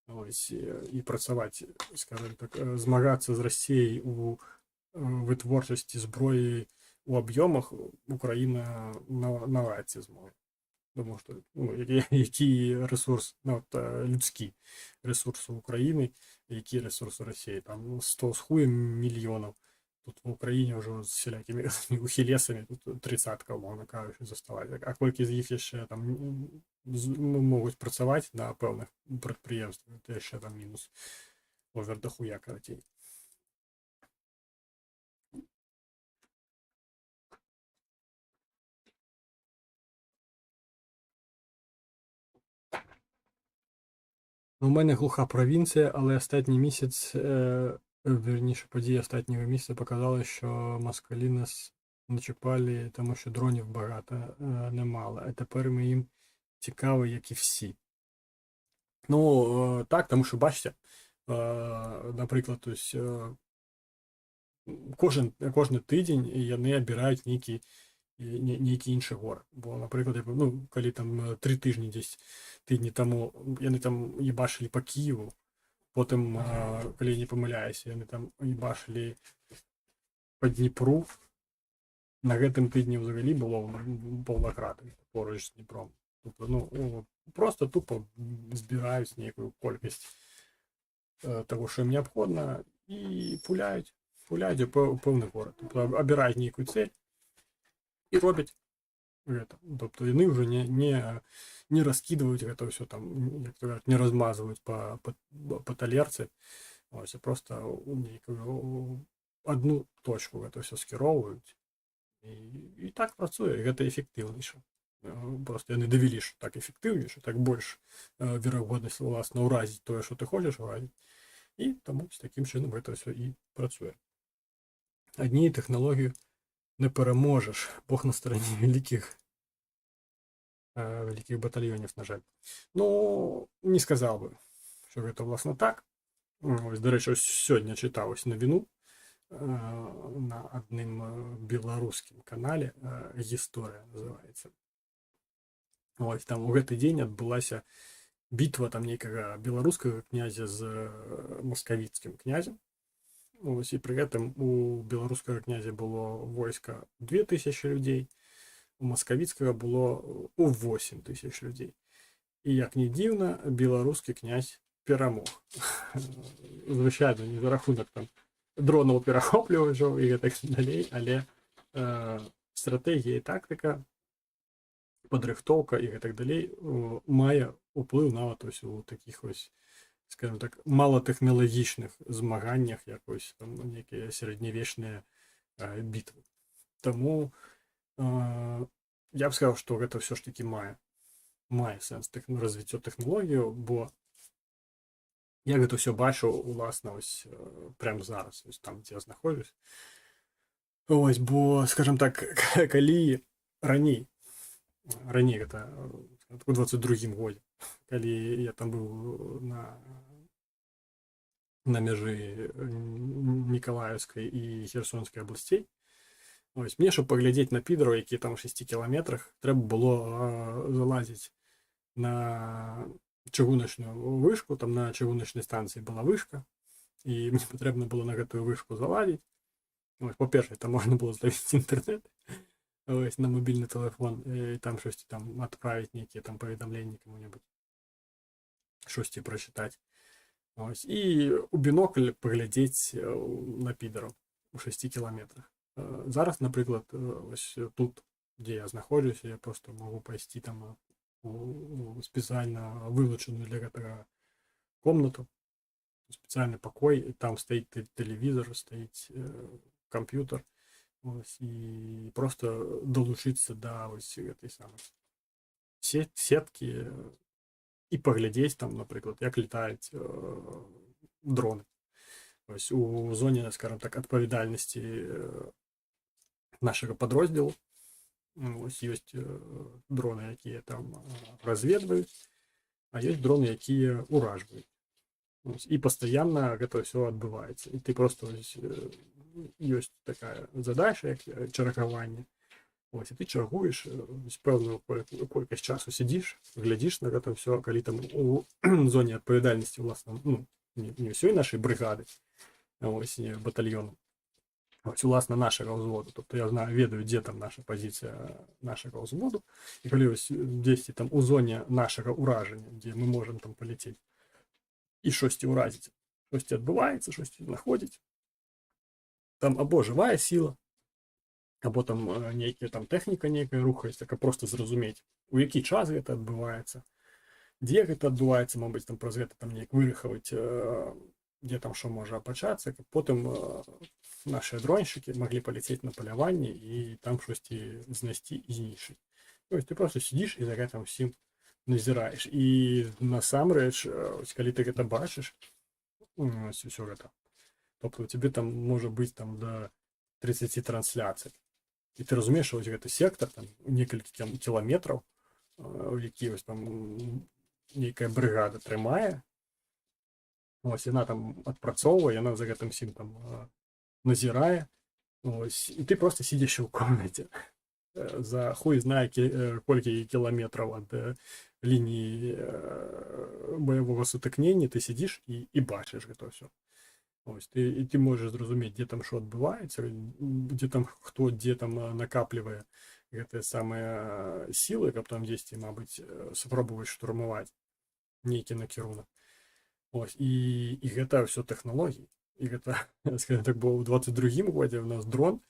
і працаваць, скажем так, змагацца з Расіяй у вытворчасці зброі у аб'ёмах Украіна навряд ці зможа. Тому што які рэсурс, людскі рэсурс у Украіны, які рэсурс у Расіі, там 100 з хуем мільёнаў, тут в Украіне ўжо з всялякімі ухілесамі, тут 30-ка, умоўна кажучы, заставаць. А колькі з іх яшчэ там могуць працаваць на пэўных прадпрыемствах, то яшчэ там мінус овер да хуя, карацей. У мене глуха провінція, але останній місяць, вірніше, події останнього місяця показали, що москалі нас не чіпали, тому що дронів багато немало. А тепер ми їм цікаві, як і всі. Ну, так, тому що бачите, наприклад, ось, кожен тиждень вони обирають ніякі інші гори. Бо, наприклад, ну, коли там 3 тижні десь тижні тому вони там їбашили по Києву, потім, коли я не помиляюся, вони там їбашили по Дніпру. На гэтым тижні взагалі було повна крата поруч з Дніпром. Тобто, ну, просто тупо збирають ніяку кількість того, що їм необхідно, і пуляють у повний город. Тобто обирають ніяку цель і роблять це. Тобто вони вже не розкидують це все там, як то кажуть, не розмазують по талерці. Ось, а просто одну точку це все скеровують. І так працює, гэта эфектыўнейша. Просто яны давялі, што так эфектыўнейша, так больш верагоднасць уласна ўразіць тое, што ты хочаш уразіць. І таму з такім чынам гэта ўсё і працуе. Адні тэхналогію не пераможаш, Бог на старане вялікіх батальёнів, на жаль. Ну, не сказаў бы, што гэта власна так. Ось, дарэчы, сёння чытаў навіну на одним беларускім канале, гісторыя называецца. Ось, там у гэты дзень адбылася бітва там нейкага беларускага князя з маскавіцкім князем. Ось, і пры гэтым у беларускага князя было войска 2000 людзей, у маскавіцкага было 8000 людзей. І як не дзіўна, беларускі князь перамог. Звычайна не за рахунак там дронаў перахоплівачаў і гэтак далей, але стратэгія і тактыка, падрыхтоўка і гэтак далей мае ўплыў нават ось у такіх ось, скажем так, малатэхналагічных змаганнях, як ось там нейкія сярэднявечныя бітвы. Таму я б сказаў, што гэта ўсё ж такі мае сэнс развіццё тэхналогію, бо я гэта ўсё бачу уласна ось прямо зараз, ось там, дзе я знаходжусь. Ось, бо, скажем так, калі раней гэта у 22-м годзе, калі я там быў на мяжы Мікалаеўскай і Херсонскай абласцей, ось, мне, щоб паглядзець на підараў, які там у 6 кіламетрах, трэба было залазіць на чыгуначную вышку, там на чыгуначнай станцыі была вышка, і мне патрэбна было на гэтую вышку залазіць. Па-першае, там можна было злавіць інтэрнэт на мабільны тэлефон, і там штосьці там адправіць нейкія там паведамленні каму-небудзь, штосьці прачытаць. І у бінокль паглядзець на підараў у 6 кіламетрах. Зараз, напрыклад, ось тут, дзе я знаходжуся, я просто магу пайсці там у спецыяльна вылучаную для гэтага комнату, спецыяльны пакой, там стаіць тэлевізор, стаіць камп'ютар, і просто далучыцца да ось гэтай самай сеткі і паглядзець там, напрыклад, як летаюць дроны. Ось у зоне, скажем так, адпавядальнасці нашага падроздзелу ось ёсць дроны, якія там разведваюць, а ёсць дроны, якія ўражваюць. І пастаянна гэта ўсё адбываецца. І ты просто ёсць такая задача, як чаргаванне. Ось, і ты чаргуеш пэўную колькасць часу, сядзіш, глядзіш на гэта ўсё, калі там у зоне адпавядальнасці, уласна, ну, не ўсёй нашай брыгады, ось, не батальёну, ось, уласна, нашага ўзводу. Тобто я ведаю, дзе там наша пазіцыя нашага ўзводу, і калі ось дзесьці там у зоне нашага ўражання, дзе мы можам там паляцець і штосьці ўразіць, штосьці адбываецца, штосьці знаходзіць, там або жывая сіла, або там нейкая там тэхніка нейкая рухаецца, каб просто зразумець, у які час гэта адбываецца, дзе гэта адбываецца, мабыць, там праз гэта там неяк вырахаваць, дзе там што можа пачацца, каб потым нашыя дроньшчыкі маглі паляцець на паляванне і там штосьці знайсці і знішчыць. Ось ты просто сидзіш і за гэтым усім назіраеш. І насамрэч, калі ты гэта бачыш, ось усё гэта, тобто у цябе там можа быць там да 30 трансляцый. І ти розумієш, що ось гэты сектор там некалькі кіламетраў, які ось там нейкая брыгада трымае, ось яна там адпрацоўвае, яна за гэтым всім там назірае, ось, і ты просто сидзіш у комнаце за хуй знае колькі кіламетраў ад лініі баявога сутыкнення, ты сидзіш і бачыш гэта ўсё. Ось, ты можаш зразумець, дзе там што адбываецца, дзе там хто дзе там накаплівае гэтыя самыя сілы, каб там дзесьці, мабыць, спробаваць штурмаваць нейкі накірунак. Ось, і гэта ўсё тэхналогіі. І гэта, скажем так, бо ў 22-м годзе у нас дрон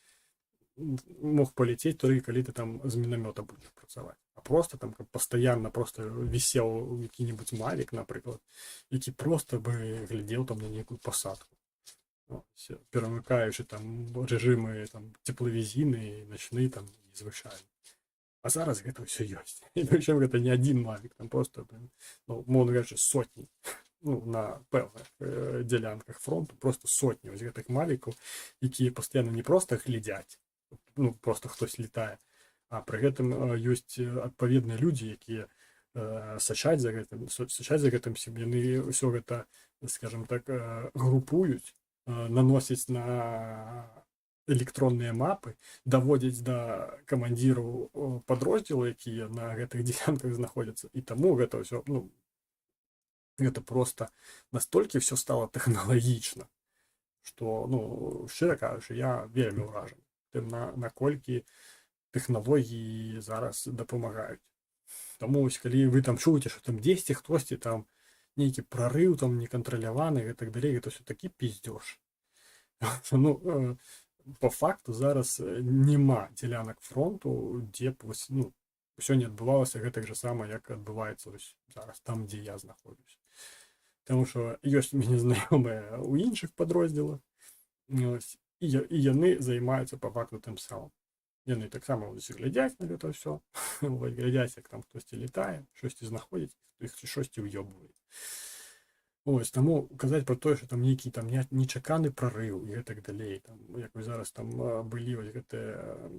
мог полететь толькі калі ты там з мінамёта будзеш працаваць. А просто там пастаянна просто вісеў які-небудзь мавік, напрыклад, які просто бы глядзеў там на нейкую пасадку, перамыкаючы там рэжымы там цеплавізійны, начны там і звычайны. А зараз гэта ўсё ёсць. І прычым гэта не адзін мавік, там просто, ну, мовна кажучы, сотні. Ну, на пэўных дзялянках фронту просто сотні ось гэтых мавікаў, якія пастаянна не просто глядзяць, ну, просто хтось летае, а пры гэтым ёсць адпаведныя людзі, якія сачаць за гэтым всім, яны ўсё гэта, скажем так, групуюць, наносяць на электронныя мапы, даводзяць да камандзіраў падроздзелу, якія на гэтых дзялянках знаходзяцца, і таму гэта ўсё, ну, гэта просто настолькі все стало тэхналагічна, што, ну, шчыра кажучы, я вельмі ўражаны тым, наколькі тэхналогіі зараз дапамагаюць. Таму вось калі вы там чуеце, што там дзесьці хтосьці там нейкі прарыў там некантраляваны і так далей, гэта ўсё такі пиздёж. Ну, по факту зараз няма дзялянак фронту, дзе б вось, ну, ўсё не адбывалася гэтак жа сама, як адбываецца вось зараз там, дзе я знаходжусь. Таму што ёсць мяне знаёмыя ў іншых падроздзелах, і яны займаюцца па факту тым самым. Яны таксама глядзяць на гэта ўсё, глядзяць, як там хтосьці летае, штосьці знаходзіць, іх штосьці ўёбваюць. Ось, таму казаць пра тое, што там нейкі там нечаканы прарыў і гэтак далей, там, як вы зараз там былі вось гэтыя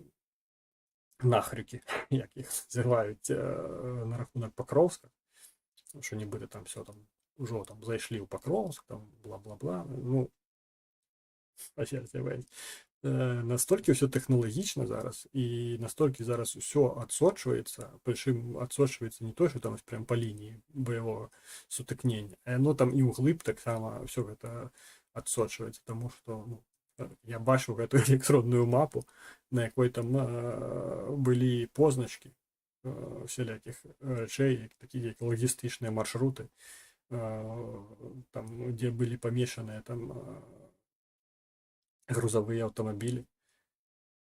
нахрыкі, як іх называюць на рахунак Пакроўска, што нібыта там все там ужо там зайшлі ў Пакроўск, там бла-бла-бла, ну, настолькі ўсё тэхналагічна зараз, і настолькі зараз усё адсочваецца, прычым адсочваецца не то, што там прям па лініі баявога сутыкнення, а яно там і ўглыб таксама ўсё гэта адсочваецца, таму што, ну, я бачу гэтую электронную мапу, на якой там былі позначкі всялякіх рэчэй, такія як лагістычныя маршруты, там, дзе былі памешаныя там грузавыя аўтамабілі,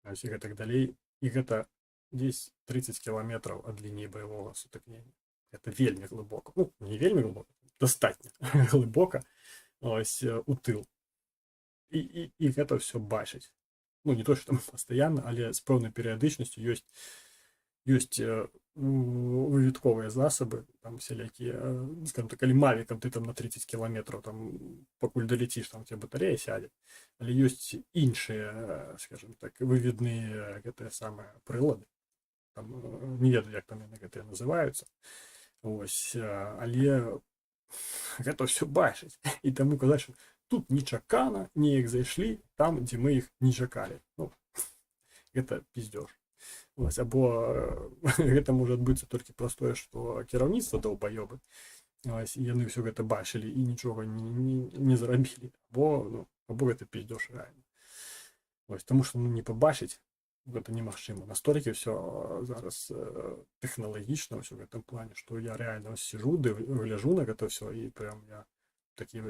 і гэтак далей, і гэта дзесь 30 кіламетраў ад лініі баявога сутыкнення. Гэта вельмі глыбока, ну, не вельмі глыбока, дастатня глыбока, ось, у тыл. І гэта ўсё бачыць. Ну, не то, што там пастаянна, але з пэўнай перыядычнасцю ёсць выведковыя засобы, там всялякія, скажем так, калі мавікам ты там на 30 кіламетраў, там, пакуль далеціш, там у тебя батарея сядзе, але ёсць іншыя, скажем так, выведныя гэтыя самыя прылады, там, не ведаю, як там яны гэтыя называюцца, ось, але гэта ўсё бачыць, і таму казаць, што тут нечакана, неяк зайшлі там, дзе мы іх не чакалі. Ну, гэта пиздёж. Ось, або гэта можа адбыцца толькі праз тое, што кіраўніцтва даўбаёбы, ось, і яны ўсё гэта бачылі і нічога не зрабілі, або гэта пиздёж рэальна. Ось, таму што, ну, не пабачыць гэта немагчыма. Настолькі ўсё зараз тэхналагічна ўсё ў гэтым плане, што я рэальна сижу, гляжу на гэта ўсё, і прям я такі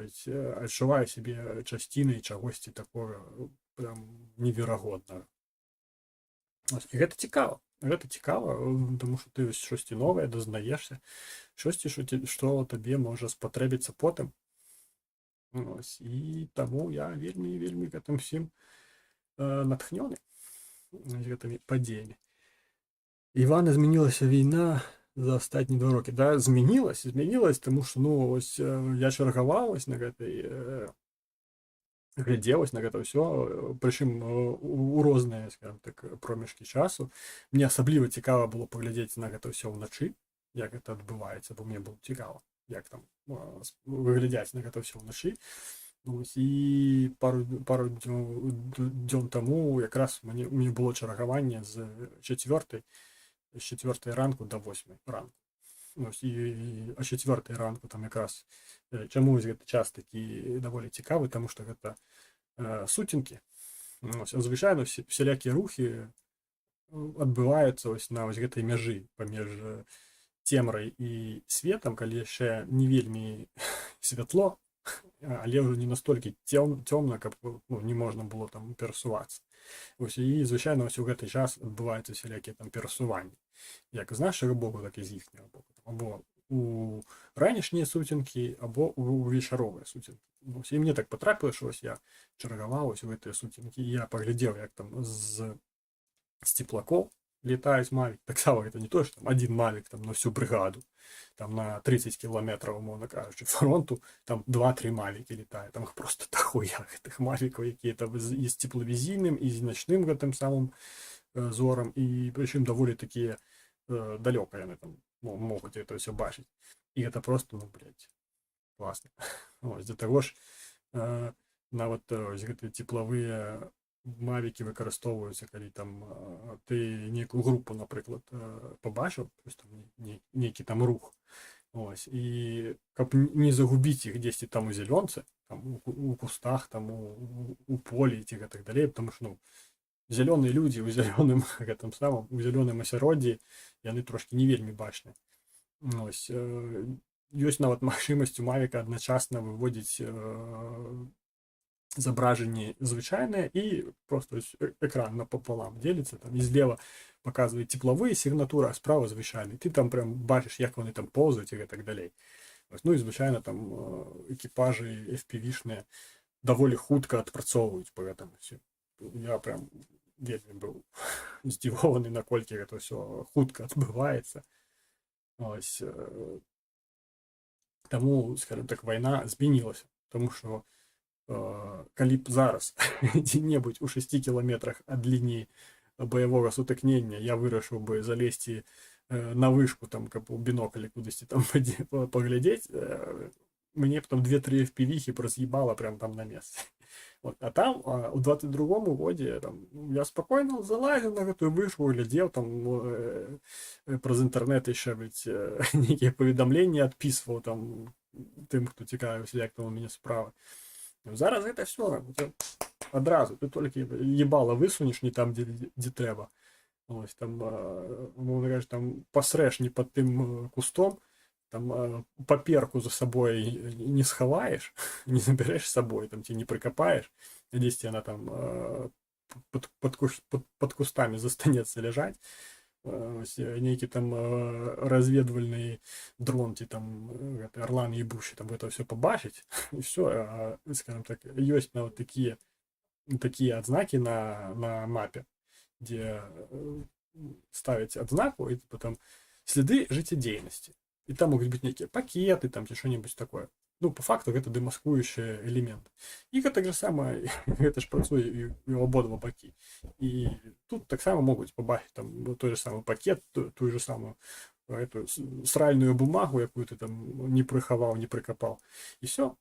адчуваю сябе часцінай чагосьці такога прям неверагоднага. І гэта цікава, тому што ты штосьці новае дазнаешся, штосьці, што табе можа спатрэбіцца потым. Ось, і таму я вельмі гэтым всім натхнёны гэтымі падзеямі. Івана, змянілася війна за астатнія 2 рокі. Да, змянілась, таму што, ну, ось, я чаргаваў на гэтай глядзелось на гэта ўсё, прычым у розныя, скажем так, промежкі часу. Мне асабліва цікава было паглядзець на гэта ўсё ўначы, як гэта адбываецца, бо мне было цікава, як там выглядзяць на гэта ўсё ўначы. І пару дзён таму якраз у мяне было чаргаванне з 4 ранку до 8 ранку. І о 4 ранку там якраз чаму гэты час такі даволі цікавы, таму што гэта сутенкі. Звычайна всялякія рухі адбываюцца на гэтай мяжы паміж цемрай і светам, калі яшчэ не вельмі святло, але ўжо не настолькі цёмна, каб не можна было там перасувацца. І звычайна ў гэты час адбываюцца всялякія там перасуванні, як з нашага боку, так і з іхняга боку, або у ранішнія сутенкі, або у вечаровыя сутенкі. І мне так патрапіла, што я чаргаваў у гэтыя сутенкі, і я паглядзеў, як там з цеплакоў летаюць мавікі. Таксама гэта не то, што там адзін мавік там на всю брыгаду, там на 30 кіламетраў, умоўна кажучы, фронту, там 2-3 мавікі летаюць, там просто дохуя гэтых мавікаў, якія там і з цеплавізійным, і з начным гэтым самым зорам, і прычым даволі такія далёка яны там могуць гэта ўсё бачыць. І гэта просто, класна. З-за таго ж нават гэтыя цеплавыя мавікі выкарыстоўваюцца, калі там ты нейкую групу, напрыклад, пабачыў, нейкі там рух, і каб не загубіць іх дзесьці там у зялёнцы, у кустах, там у полі ці гэтак далей, потому што зялёныя людзі ў зялёным гэтым самым, у зялёным асяроддзі яны трошкі не вельмі бачныя. Ёсць нават магчымасць у мавіка адначасна выводзіць зображенні звычайныя, і просто экран напополам дзеліцца, там і злева паказвае цеплавыя сігнатуры, а справа звычайны. Ты там прям бачыш, як яны там поўзаюць і гэтак далей. І звычайна там экіпажы FPV-шныя даволі хутка адпрацоўваюць па гэтаму. Я прям вельмі быў здзівованы, наколькі гэта ўсё хутка адбываецца. Таму, скажем так, вайна змянілася, таму што калі б зараз дзе-небудзь у 6 кіламетрах ад лініі баявога сутыкнення я вырашыў бы залезці на вышку, там, каб у біноклі кудысьці там паглядзець, мне б там 2-3 FPV-хі раз'ебала прям там на месцы. А там у 22-му годзе я спакойна залазіў на гэтую вышку, глядзеў там праз інтэрнэт яшчэ нейкія паведамленні адпісваў там тым, хто цікавіўся, як там у мяне справа. Зараз гэта все адразу, ты толькі ебала высунеш не там, дзе трэба. Там, мовна кажучы, там пасрэш не пад тым кустом, там паперку за сабой не схаваеш, не забярэш з сабой, там ці не прыкапаеш, дзесьці яна там пад кустамі застанецца ляжаць. Нейкі там разведвальны дрон ці там арлан ебучы там гэта ўсё пабачыць, і все, скажем так, ёсць нават такія адзнакі на мапе, дзе ставяць адзнаку, і там следы жыццядзейнасці, і там могуць быць нейкія пакеты там ці што-небудзь такое. По факту гэта дэмаскуючы элемент. І гэта ж сама, гэта ж працуе і ў абодва бакі. І тут таксама могуць пабачыць там той же самы пакет, тую же самую сральную бумагу, якую ты там не прыхаваў, не прыкапаў. І все.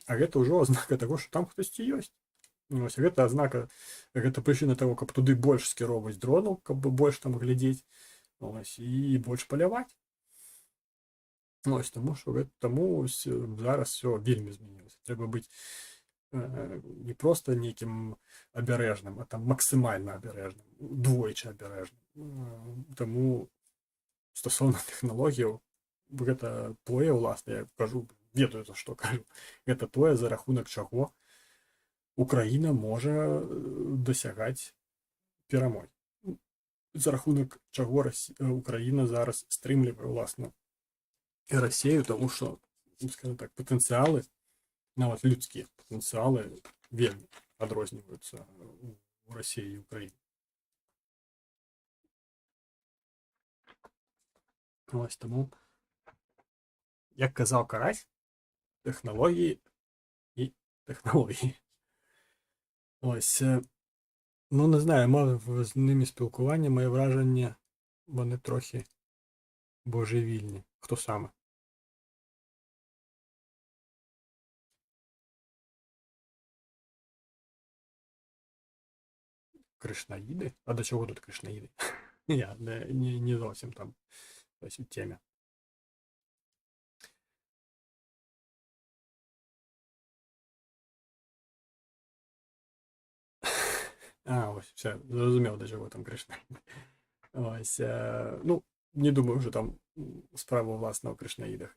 А гэта ўжо азнака таго, што там хтосьці ёсць. Гэта азнака, гэта прычына таго, каб туды больш скіроўваць дронаў, каб больш там глядзець, і больш паляваць. Таму зараз все вельмі змянілася. Трэба быць не проста нейкім абярэжным, а там максімальна абярэжным, двойчы абярэжным. Таму стасоўна тэхналогіяў гэта тое, уласна, я кажу, ведаю, за што кажу, гэта тое, за рахунак чаго Украіна можа дасягаць перамогі. За рахунак чаго Украіна зараз стрымлівае, уласна, Расею, тому що, скажімо так, потенціали, навіть людські потенціали вельмі адрознюються у Росії і Україні. Тому, як казав Карась, технології і технології. Ось, ну не знаю, мав з ними спілкування, моє враження, вони трохи божевільні. Хто саме? Кришнаїди? А до чого тут кришнаїди? Я не зовсім там ось у темі. А, ось, все, зрозумів, до чого там кришнаїди. Ось, ну, не думаю, що там справа власне у кришнаїдах.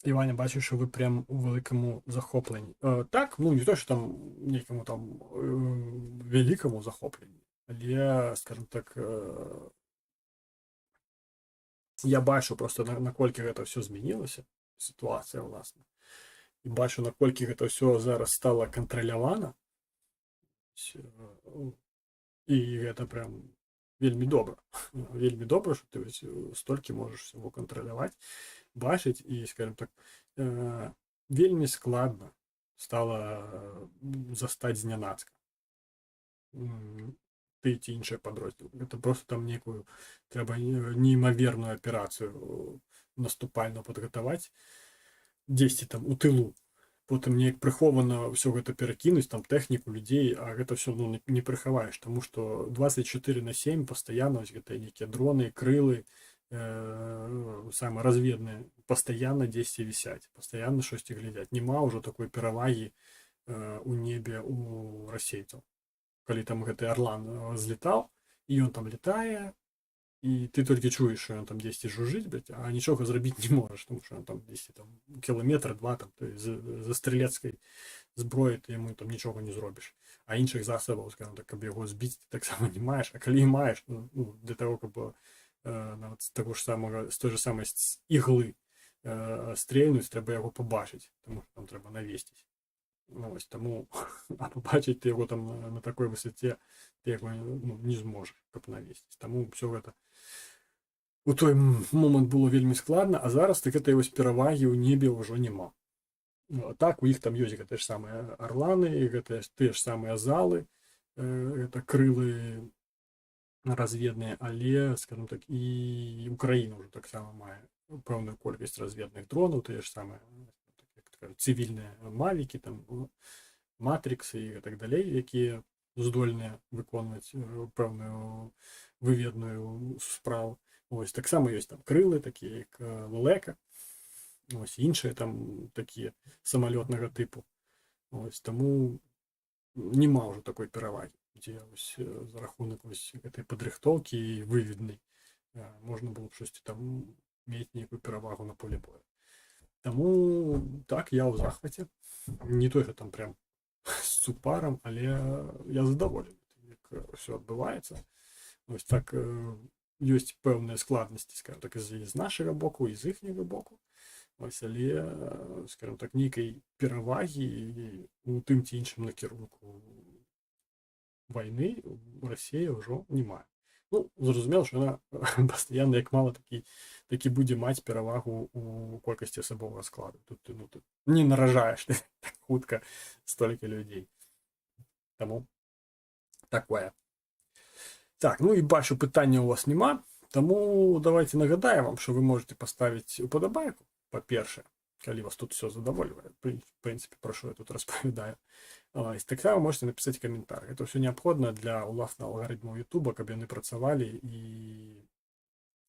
Іваня, бачу, що ви прям у великому захопленні. Так, ну не то, що там якому там великому захопленні, але, скажімо так, я бачу просто накольки це все змінилося, ситуація, власне. І бачу, накольки це все зараз стало контрольовано. І це прям вельмі добре. Вельмі добре, що ти стільки можеш всього контролювати, бачити і, скажімо так, вельмі складно стало застати зненацька ти ті інші підрозділи. Це просто там некую треба неймовірну операцію наступальну підготувати десь там у тилу. Потім неяк приховано все гэта перакінуць, там тэхніку людзей, а гэта все ну, не прыхаваеш, тому што 24/7 пастаянна гэта нейкія дроны, крылы, самыя разведныя, пастаянна дзесьці вісяць, пастаянна штосьці глядзяць. Нема ўжо такой перавагі у небе у расейцаў. Калі там гэты арлан злетаў, і ён там летае, і ты толькі чуеш, що ён там дзесьці жужжыць, а нічога зрабіць не можаш, тому що ён там дзесьці там кіламетр два там за стрелецкай зброі ты яму там нічога не зробіш, а іншых засобаў, скажем так, каб яго збіць, ты таксама не маеш, а калі маеш, ну, для того, каб нават з таго ж самага, з той же самай іглы стрельнуць, трэба яго пабачыць, тому що там трэба навесціць. Ну, ось тому, а побачити ти його там на такій висоті, ти його ну, не зможеш, каб навесціць. Тому все гэта у той момент было вельмі складна, а зараз так гэтай вось перавагі ў небе ўжо няма. Ну, а так у іх там ёсць гэтыя ж самыя арланы, гэтыя тыя ж самыя залы, гэта крылы разведныя, але, скажем так, і Украіна ўжо таксама мае пэўную колькасць разведных дронаў, тыя ж самыя цивільныя мавікі, там матриксы і так далей, якія здольныя выконваць пэўную выведную справу. Ось таксама ёсць там крылы, такія як лелека, ось іншыя там такія самалётнага тыпу. Ось таму нема ўжо такой перавагі, дзе ось за рахунак ось гэтай падрыхтоўкі і выведнай можна было б штосьці там мець нейкую перавагу на поле бою. Таму так, я ў захваце. Не той, що там прям з цупаром, але я задоволений, як все адбываецца. Ось так ёсць пэўныя складнасці, скажем так, з нашага боку і з іхняга боку. Ось, але, скажем так, нейкай перавагі у тым ці іншым накірунку вайны Расія ўжо не мае. Ну, зразумела, що вона постійно, як мала, такі будзе маць перавагу у колькасці асабовага складу. Тут ты ну, тут не наражаеш так хутка столькі людзей. Таму такое. Так, ну і бачу, пытання у вас нема. Таму давайте нагадаем вам, що ви можете поставіць уподобайку, па-першае, калі вас тут все задовольвае. В принципе, про що я тут розповідаю. Так само можете написать комментарий. Это все необходимо для уласного алгоритму YouTube, каб яны працавалі і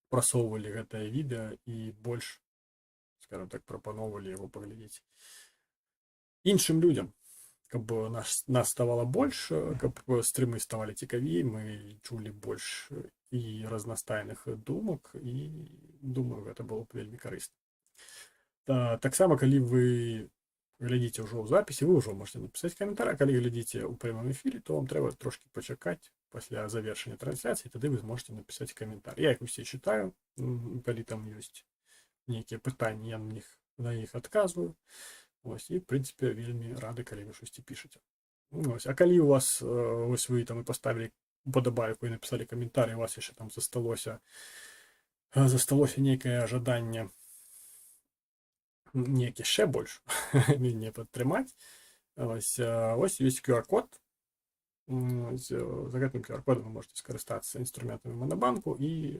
прасоўвалі гэтае відэа і больш, скажем так, прапаноўвалі яго паглядзець іншым людям, каб нас ставало больш, каб стрымы ставалі цікавей, мы чулі больш і разнастайных думак, і думаю, гэта было б вельмі карысна. Таксама, калі вы глядзіце ўжо ў запісе, вы ўжо можете напісаць каментар, а калі глядзіце ў прямым эфіры, то вам трэба трошки пачакаць пасля завершення трансляцыі, тады вы зможете напісаць каментар. Я іх усе читаю, калі там ёсць нейкія пытанні, я на іх адказваю. Ось, і, в прынцыпе, вельмі рады, калі вы штосьці пішаце. Ось, а калі у вас, ось вы там і паставілі уподобайку і напісалі каментар, у вас яшчэ там засталося нейкае жаданне неякі ще больш мяне падтрымаць. Ось ёсць QR-код. За гэтым QR-кодам вы можете скарыстацца інструментамі Манабанку, і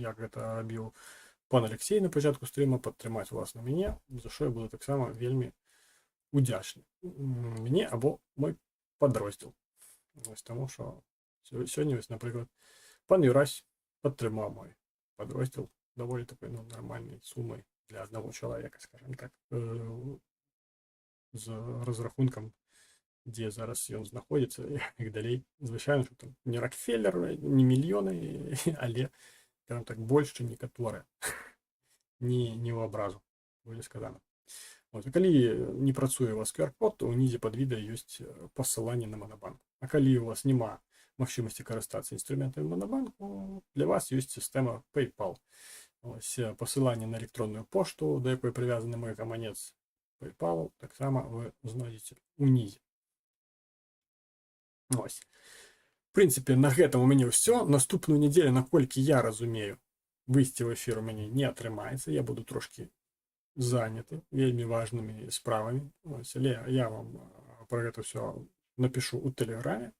як гэта рабіў пан Алексей на пачатку стрыма, падтрымаць уласна мяне, за што я буду таксама вельмі удзячны. Мяне або мой падроздзел. Таму што сёння, напрыклад, пан Юрась падтрымаў мой падроздзел даволі такой нармальнай сумай для аднаго чалавека, скажем так, з разрахункам, дзе зараз ён знаходзіцца і далей. Звычайна, што там не Рокфеллер, не мільёны, але, скажем так, больш, чым некаторыя. Не ў абразу, будзе сказана. Калі не працуе у вас QR-код, то ўнізе пад відэа ёсць пасыланне на Манабанк. А калі у вас няма магчымасці карыстацца інструментамі Манабанку, для вас ёсць сістэма PayPal. Пасыланне на электронную пошту, да якой прывязаны мой гаманец PayPal, таксама вы знойдзеце ўнізе. В прынцыпе, на гэтым у мяне ўсё. Наступную нядзелю, наколькі я разумею, выйсці ў эфір у мяне не атрымаецца. Я буду трошкі заняты вельмі важнымі справамі. Але я вам пра гэта ўсё напишу ў тэлеграме,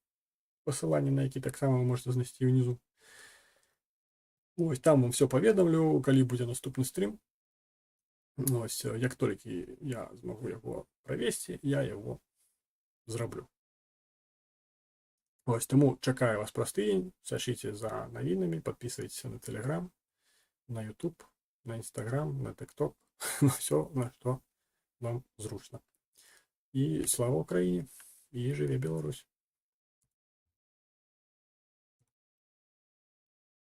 пасыланне на які таксама вы можете знайсці ўнізу. Там вам все паведамлю, калі будзе наступны стрым. Як толькі я змагу яго правесці, я яго зраблю. Таму чакаю вас праз тыдзень, сачыце за навінамі, падпісвайцеся на Телеграм, на YouTube, на Instagram, на TikTok, все, на што вам зручна. І слава Україні, і жыве Беларусь!